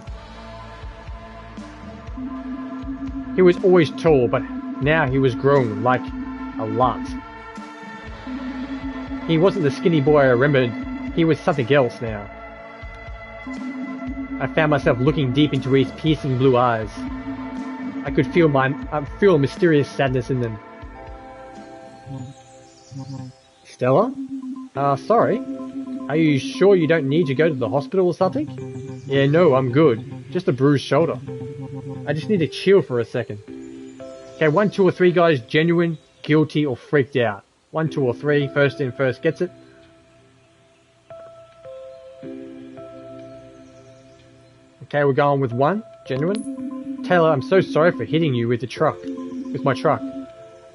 He was always tall, but now he was grown, like a lot. He wasn't the skinny boy I remembered. He was something else now. I found myself looking deep into his piercing blue eyes. I could feel a mysterious sadness in them. Stella? Sorry. Are you sure you don't need to go to the hospital or something? Yeah, no, I'm good. Just a bruised shoulder. I just need to chill for a second. Okay, 1, 2, or 3 guys, genuine, guilty, or freaked out. 1, 2, or 3, first in, first gets it. Okay, we're going with 1, genuine. Taylor, I'm so sorry for hitting you with my truck.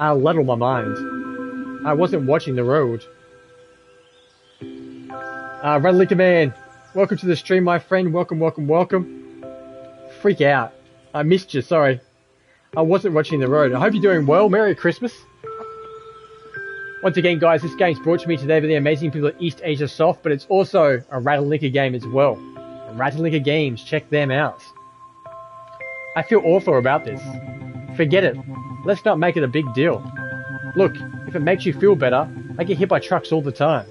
I addled my mind. I wasn't watching the road. Ratalaika man, welcome to the stream, my friend. Welcome, welcome, welcome. Freak out. I missed you, sorry. I wasn't watching the road. I hope you're doing well. Merry Christmas. Once again, guys, this game's brought to me today by the amazing people at Eastasiasoft, but it's also a Ratalaika game as well. Ratalaika Games, check them out. I feel awful about this. Forget it. Let's not make it a big deal. Look, if it makes you feel better, I get hit by trucks all the time.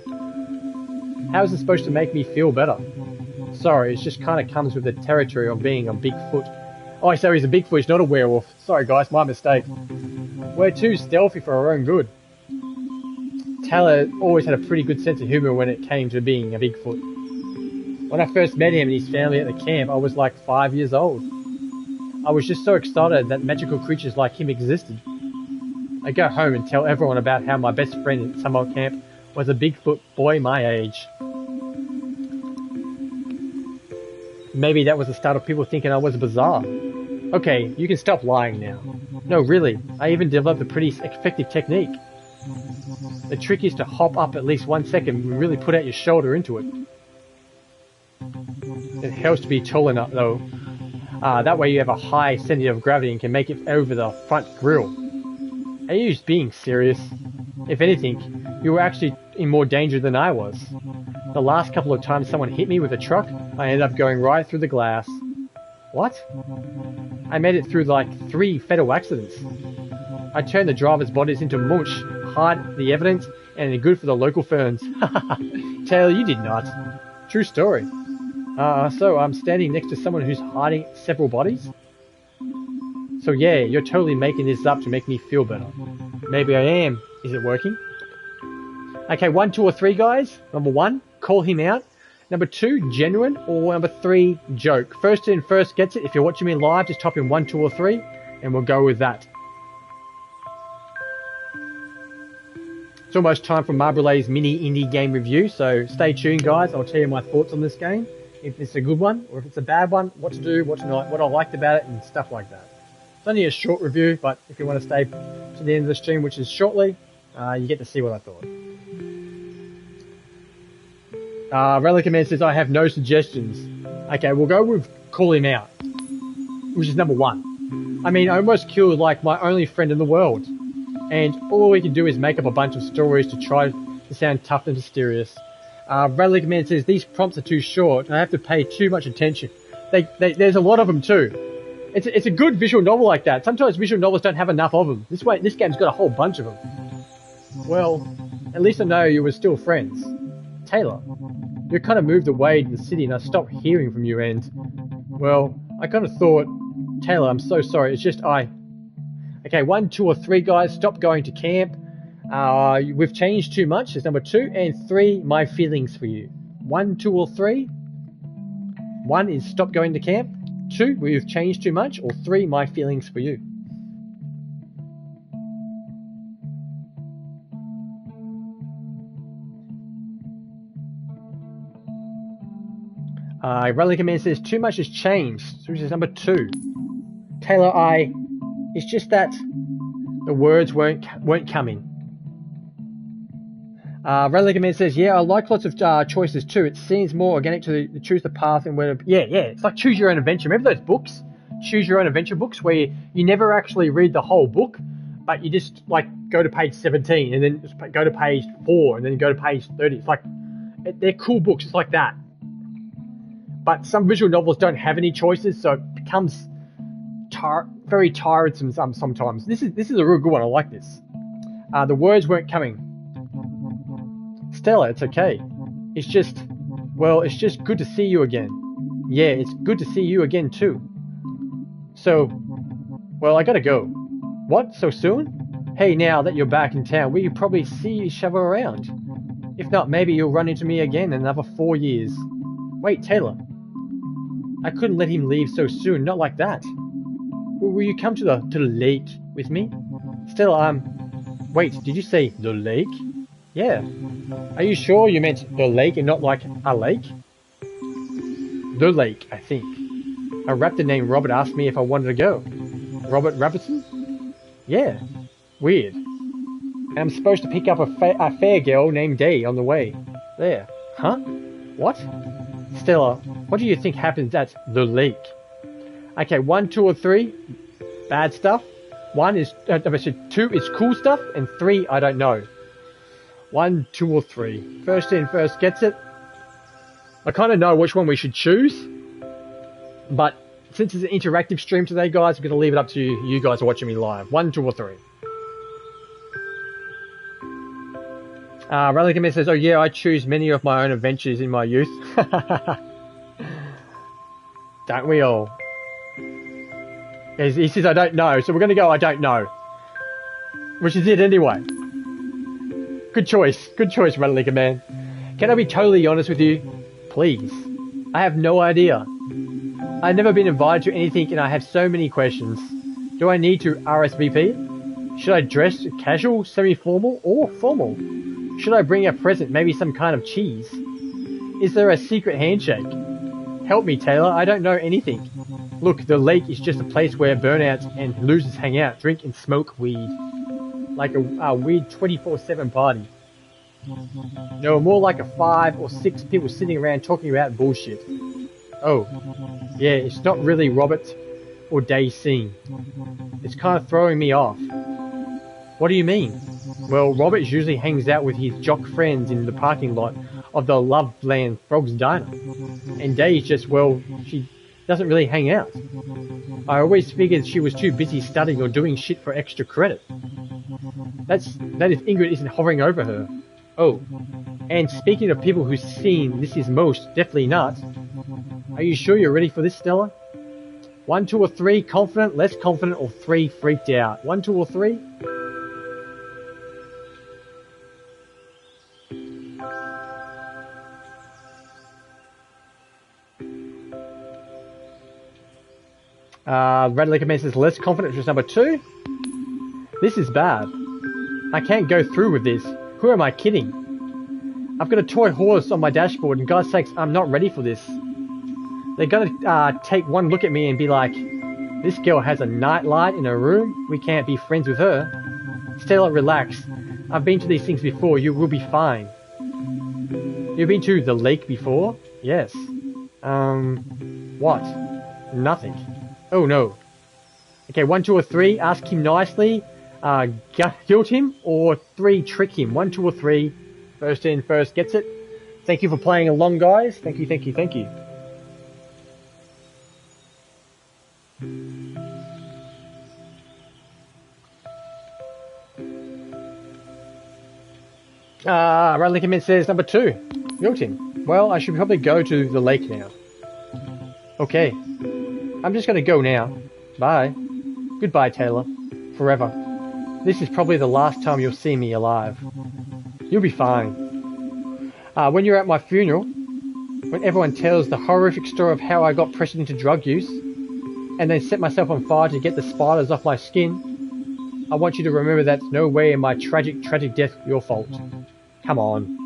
How is it supposed to make me feel better? Sorry, it just kind of comes with the territory of being a Bigfoot. Oh, so he's a Bigfoot, he's not a werewolf. Sorry guys, my mistake. We're too stealthy for our own good. Taylor always had a pretty good sense of humor when it came to being a Bigfoot. When I first met him and his family at the camp, I was like 5 years old. I was just so excited that magical creatures like him existed. I go home and tell everyone about how my best friend at summer camp was a Bigfoot boy my age. Maybe that was the start of people thinking I was bizarre. Okay, you can stop lying now. No, really, I even developed a pretty effective technique. The trick is to hop up at least 1 second and really put out your shoulder into it. It helps to be tall enough though. That way you have a high center of gravity and can make it over the front grille. Are you just being serious? If anything, you were actually in more danger than I was. The last couple of times someone hit me with a truck, I ended up going right through the glass. What? I made it through like 3 fatal accidents. I turned the driver's bodies into mush, hide the evidence, and they're good for the local ferns. Taylor, you did not. True story. So I'm standing next to someone who's hiding several bodies? So yeah, you're totally making this up to make me feel better. Maybe I am. Is it working? Okay, 1, 2, or 3 guys. Number 1, call him out. Number 2, genuine. Or number 3, joke. First in, first gets it. If you're watching me live, just type in 1, 2, or 3. and we'll go with that. It's almost time for Marbulay's mini indie game review, so stay tuned, guys. I'll tell you my thoughts on this game, if it's a good one or if it's a bad one, what to do, what to not, what I liked about it, and stuff like that. It's only a short review, but if you want to stay to the end of the stream, which is shortly, you get to see what I thought. Relic Man says, I have no suggestions. Okay, we'll go with Call Him Out, which is number 1. I mean, I almost killed like my only friend in the world. And all we can do is make up a bunch of stories to try to sound tough and mysterious. Relic Man says, these prompts are too short. I have to pay too much attention. There's a lot of them too. It's a good visual novel like that. Sometimes visual novels don't have enough of them. This game's got a whole bunch of them. Well, at least I know you were still friends. Taylor, you kind of moved away to the city and I stopped hearing from you, and, well, I kind of thought, Taylor, I'm so sorry, it's just Okay, 1, 2, or 3, guys, stop going to camp. We've changed too much, is number 2, and 3, my feelings for you. 1, 2, or 3? 1 is stop going to camp, 2, we've changed too much, or 3, my feelings for you. Relic Man says, too much has changed, which is number 2. Taylor, it's just that the words weren't coming. Relic Man says, yeah, I like lots of choices too. It seems more organic to choose the path and where to... Yeah, it's like Choose Your Own Adventure. Remember those books? Choose Your Own Adventure books where you never actually read the whole book, but you just like go to page 17 and then just go to page 4 and then go to page 30. It's like, they're cool books. It's like that. But some visual novels don't have any choices, so it becomes very tiresome sometimes. This is a real good one. I like this. The words weren't coming. Stella, it's okay. It's just good to see you again. Yeah, it's good to see you again too. So, well, I gotta go. What, so soon? Hey, now that you're back in town, we could probably see each other around. If not, maybe you'll run into me again in another 4 years. Wait, Taylor. I couldn't let him leave so soon, not like that. Will you come to the lake with me? Stella, wait, did you say the lake? Yeah. Are you sure you meant the lake and not like a lake? The lake, I think. A raptor named Robert asked me if I wanted to go. Robert Robertson? Yeah. Weird. And I'm supposed to pick up a fair girl named Day on the way. There. Huh? What? Stella, what do you think happens at the lake? Okay, 1, 2, or 3, bad stuff. 1 is, 2 is cool stuff, and 3, I don't know. 1, 2, or 3. First in, first gets it. I kind of know which one we should choose, but since it's an interactive stream today, guys, I'm going to leave it up to you guys are watching me live. 1, 2, or 3. Relic Man says, oh yeah, I choose many of my own adventures in my youth. Don't we all? He says, I don't know, so we're going to go, I don't know. Which is it anyway. Good choice, Ratalaika Man. Can I be totally honest with you? Please. I have no idea. I've never been invited to anything and I have so many questions. Do I need to RSVP? Should I dress casual, semi-formal, or formal? Should I bring a present, maybe some kind of cheese? Is there a secret handshake? Help me, Taylor, I don't know anything. Look, the lake is just a place where burnouts and losers hang out, drink and smoke weed. Like a weird 24/7 party. No, more like a 5 or 6 people sitting around talking about bullshit. Oh, yeah, it's not really Robert or Day's scene. It's kind of throwing me off. What do you mean? Well, Robert usually hangs out with his jock friends in the parking lot of the Loveland Frogs Diner. And Day's just, well, she doesn't really hang out. I always figured she was too busy studying or doing shit for extra credit. That if Ingrid isn't hovering over her. Oh, and speaking of people who've seen This Is Most Definitely Not, are you sure you're ready for this, Stella? 1, 2, or 3, confident, less confident, or 3, freaked out? 1, 2, or 3? Ratalaika says less confident, which is number 2. This is bad. I can't go through with this. Who am I kidding? I've got a toy horse on my dashboard, and God's sakes, I'm not ready for this. They're gonna take one look at me and be like, this girl has a nightlight in her room, we can't be friends with her. Stella, relax. I've been to these things before, you will be fine. You've been to the lake before? Yes. What? Nothing. Oh no. Okay, 1, 2, or 3, ask him nicely, guilt him, or 3, trick him. 1, 2, or 3, first in, first gets it. Thank you for playing along, guys. Thank you, thank you, thank you. Ratalaika says number 2, guilt him. Well, I should probably go to the lake now. Okay. I'm just gonna go now. Bye. Goodbye, Taylor. Forever. This is probably the last time you'll see me alive. You'll be fine. When you're at my funeral, when everyone tells the horrific story of how I got pressured into drug use, and then set myself on fire to get the spiders off my skin, I want you to remember that no way in my tragic death your fault. Come on.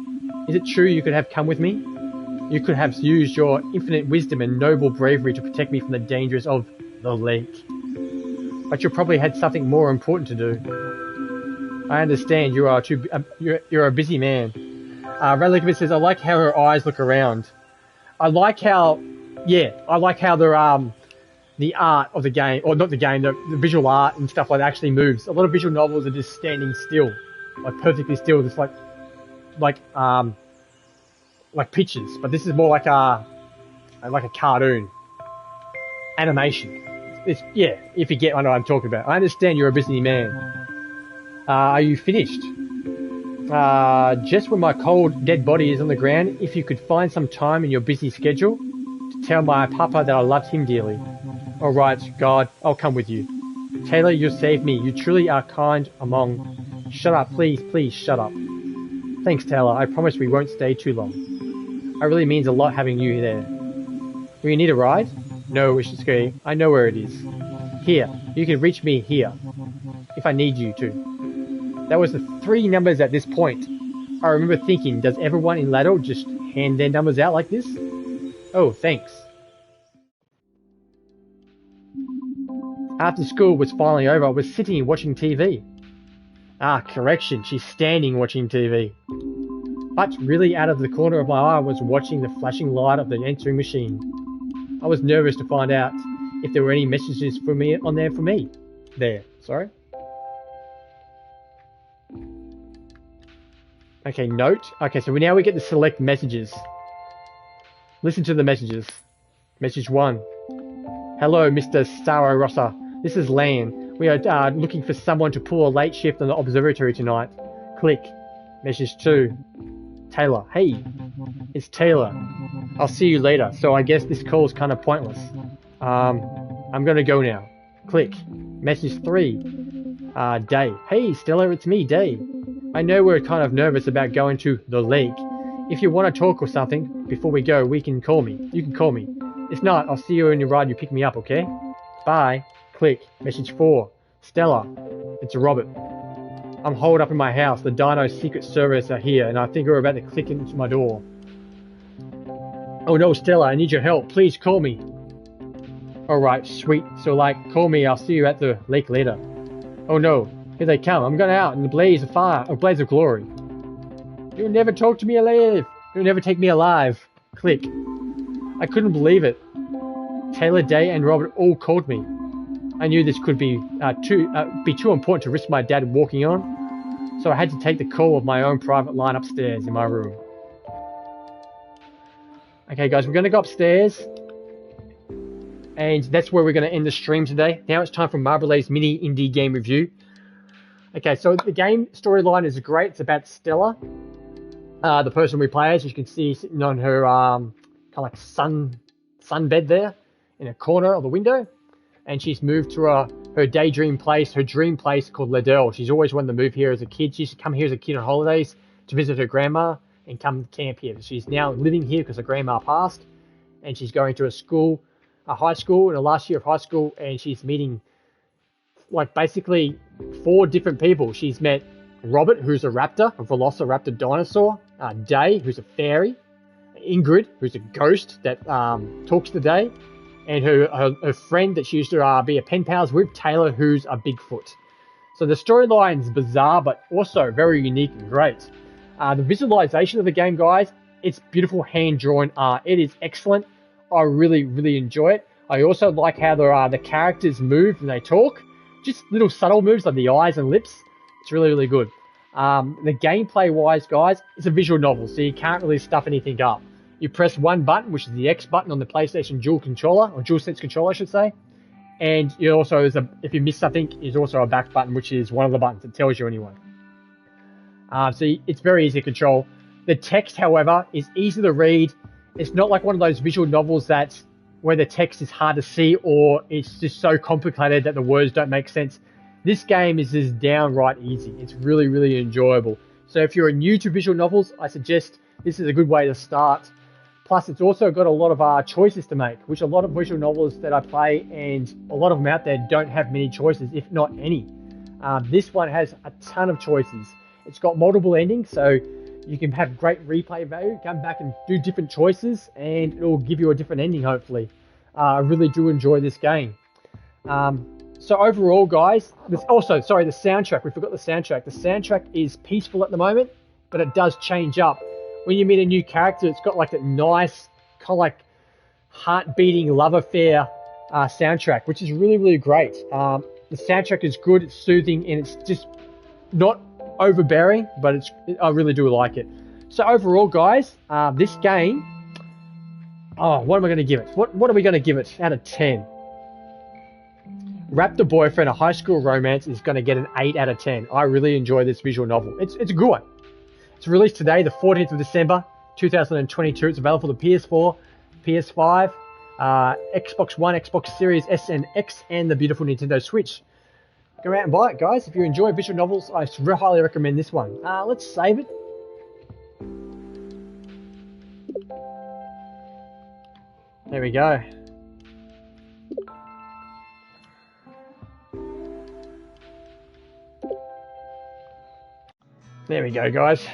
Is it true you could have come with me? You could have used your infinite wisdom and noble bravery to protect me from the dangers of the lake. But you probably had something more important to do. I understand you are you're a busy man. Ratalaika says, I like how her eyes look around. I like how the art of the game, or not the game, the visual art and stuff like that actually moves. A lot of visual novels are just standing still, like perfectly still, just like pictures. But this is more like a cartoon animation. It's, yeah, if you get what I'm talking about. I understand you're a busy man. Are you finished? Just when my cold, dead body is on the ground, if you could find some time in your busy schedule to tell my papa that I loved him dearly. Alright, God, I'll come with you. Taylor, you saved me. You truly are kind among... Shut up, please, please, shut up. Thanks, Taylor. I promise we won't stay too long. It really means a lot having you there. Will you need a ride? No, Eastasiasoft. I know where it is. Here, you can reach me here, if I need you to. That was the 3 numbers at this point. I remember thinking, does everyone in Laddo just hand their numbers out like this? Oh, thanks. After school was finally over, I was sitting watching TV. Correction, she's standing watching TV. But really out of the corner of my eye I was watching the flashing light of the answering machine. I was nervous to find out if there were any messages for me on there for me. Sorry. Okay, note. Okay, so now we get to select messages. Listen to the messages. Message 1. Hello, Mr. Saro Rossa. This is Lan. We are looking for someone to pull a late shift on the observatory tonight. Click. Message 2. Taylor. Hey, it's Taylor. I'll see you later. So I guess this call is kind of pointless. I'm gonna go now. Click. Message 3. Day. Hey, Stella, it's me, Day. I know we're kind of nervous about going to the lake. If you want to talk or something before we go, you can call me. If not, I'll see you in your ride. You pick me up, okay? Bye. Click. Message 4. Stella. It's Robert. I'm holed up in my house. The Dino Secret Service are here, and I think we're about to click into my door. Oh no, Stella, I need your help. Please call me. Alright, sweet. So call me. I'll see you at the lake later. Oh no, here they come. I'm going out in the blaze of fire, or blaze of glory. You'll never talk to me alive. You'll never take me alive. Click. I couldn't believe it. Taylor, Day, and Robert all called me. I knew this could be too important to risk my dad walking on, so I had to take the call of my own private line upstairs in my room. Okay, guys, we're going to go upstairs, and that's where we're going to end the stream today. Now it's time for Marbulay's mini indie game review. Okay, so the game storyline is great. It's about Stella, the person we play as. You can see sitting on her kind of like sunbed there in a corner of the window. And she's moved to her daydream place, her dream place called Liddell. She's always wanted to move here as a kid. She used to come here as a kid on holidays to visit her grandma and come camp here. She's now living here because her grandma passed, and she's going to a school high school, in the last year of high school, and she's meeting like basically 4 different people. She's met Robert, who's a raptor, a velociraptor dinosaur, Day, who's a fairy, Ingrid, who's a ghost that talks to Day, and her friend that she used to be a pen pals with, Taylor, who's a Bigfoot. So the storyline's bizarre, but also very unique and great. The visualization of the game, guys, it's beautiful hand-drawn art. It is excellent. I really, really enjoy it. I also like how the characters move when they talk. Just little subtle moves like the eyes and lips. It's really, really good. The gameplay-wise, guys, it's a visual novel, so you can't really stuff anything up. You press one button, which is the X button on the PlayStation Dual controller, or DualSense controller, I should say. And you also, if you miss something, is also a back button, which is one of the buttons that tells you anyway. So it's very easy to control. The text, however, is easy to read. It's not like one of those visual novels where the text is hard to see, or it's just so complicated that the words don't make sense. This game is just downright easy. It's really, really enjoyable. So if you're new to visual novels, I suggest this is a good way to start. Plus, it's also got a lot of choices to make, which a lot of visual novels that I play, and a lot of them out there, don't have many choices, if not any. This one has a ton of choices. It's got multiple endings, so you can have great replay value, come back and do different choices, and it will give you a different ending, hopefully. I really do enjoy this game. So overall, guys, the soundtrack. We forgot the soundtrack. The soundtrack is peaceful at the moment, but it does change up. When you meet a new character, it's got like that nice, kind of like heart-beating love affair soundtrack, which is really, really great. The soundtrack is good, it's soothing, and it's just not overbearing, but I really do like it. So overall, guys, this game, what am I going to give it? What are we going to give it out of 10? Raptor Boyfriend, a high school romance, is going to get an 8 out of 10. I really enjoy this visual novel. It's a good one. It's released today, the 14th of December, 2022. It's available for the PS4, PS5, Xbox One, Xbox Series S and X, and the beautiful Nintendo Switch. Go out and buy it, guys. If you enjoy visual novels, I highly recommend this one. Let's save it. There we go. There we go, guys.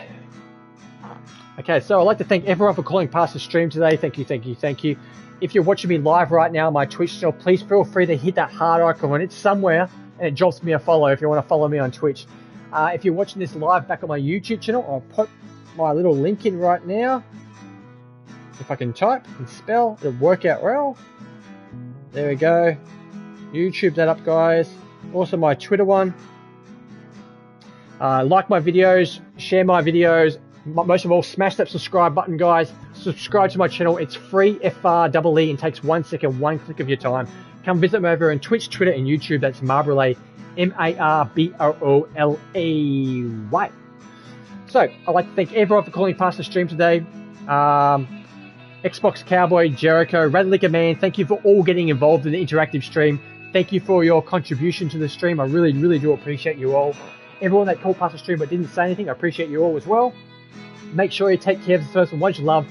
Okay, so I'd like to thank everyone for calling past the stream today. Thank you, thank you, thank you. If you're watching me live right now on my Twitch channel, please feel free to hit that heart icon. It's somewhere, and it drops me a follow if you want to follow me on Twitch. If you're watching this live back on my YouTube channel, I'll put my little link in right now. If I can type and spell, it'll work out well. There we go. YouTube that up, guys. Also my Twitter one. Like my videos, share my videos. Most of all, smash that subscribe button, guys. Subscribe to my channel. It's free, FREE, and takes 1 second, one click of your time. Come visit me over on Twitch, Twitter, and YouTube. That's Marbrolay, MARBROLAY. So, I'd like to thank everyone for calling past the stream today. Xbox Cowboy, Jericho, Ratalaika Man, thank you for all getting involved in the interactive stream. Thank you for your contribution to the stream. I really, really do appreciate you all. Everyone that called past the stream but didn't say anything, I appreciate you all as well. Make sure you take care of this person, ones you love.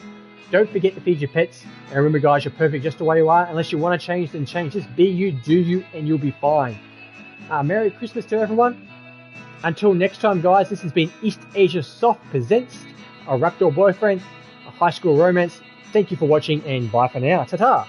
Don't forget to feed your pets. And remember, guys, you're perfect just the way you are. Unless you want to change, then change. Just be you, do you, and you'll be fine. Merry Christmas to everyone. Until next time, guys, this has been Eastasiasoft presents a Raptor Boyfriend, a high school romance. Thank you for watching, and bye for now. Ta-ta.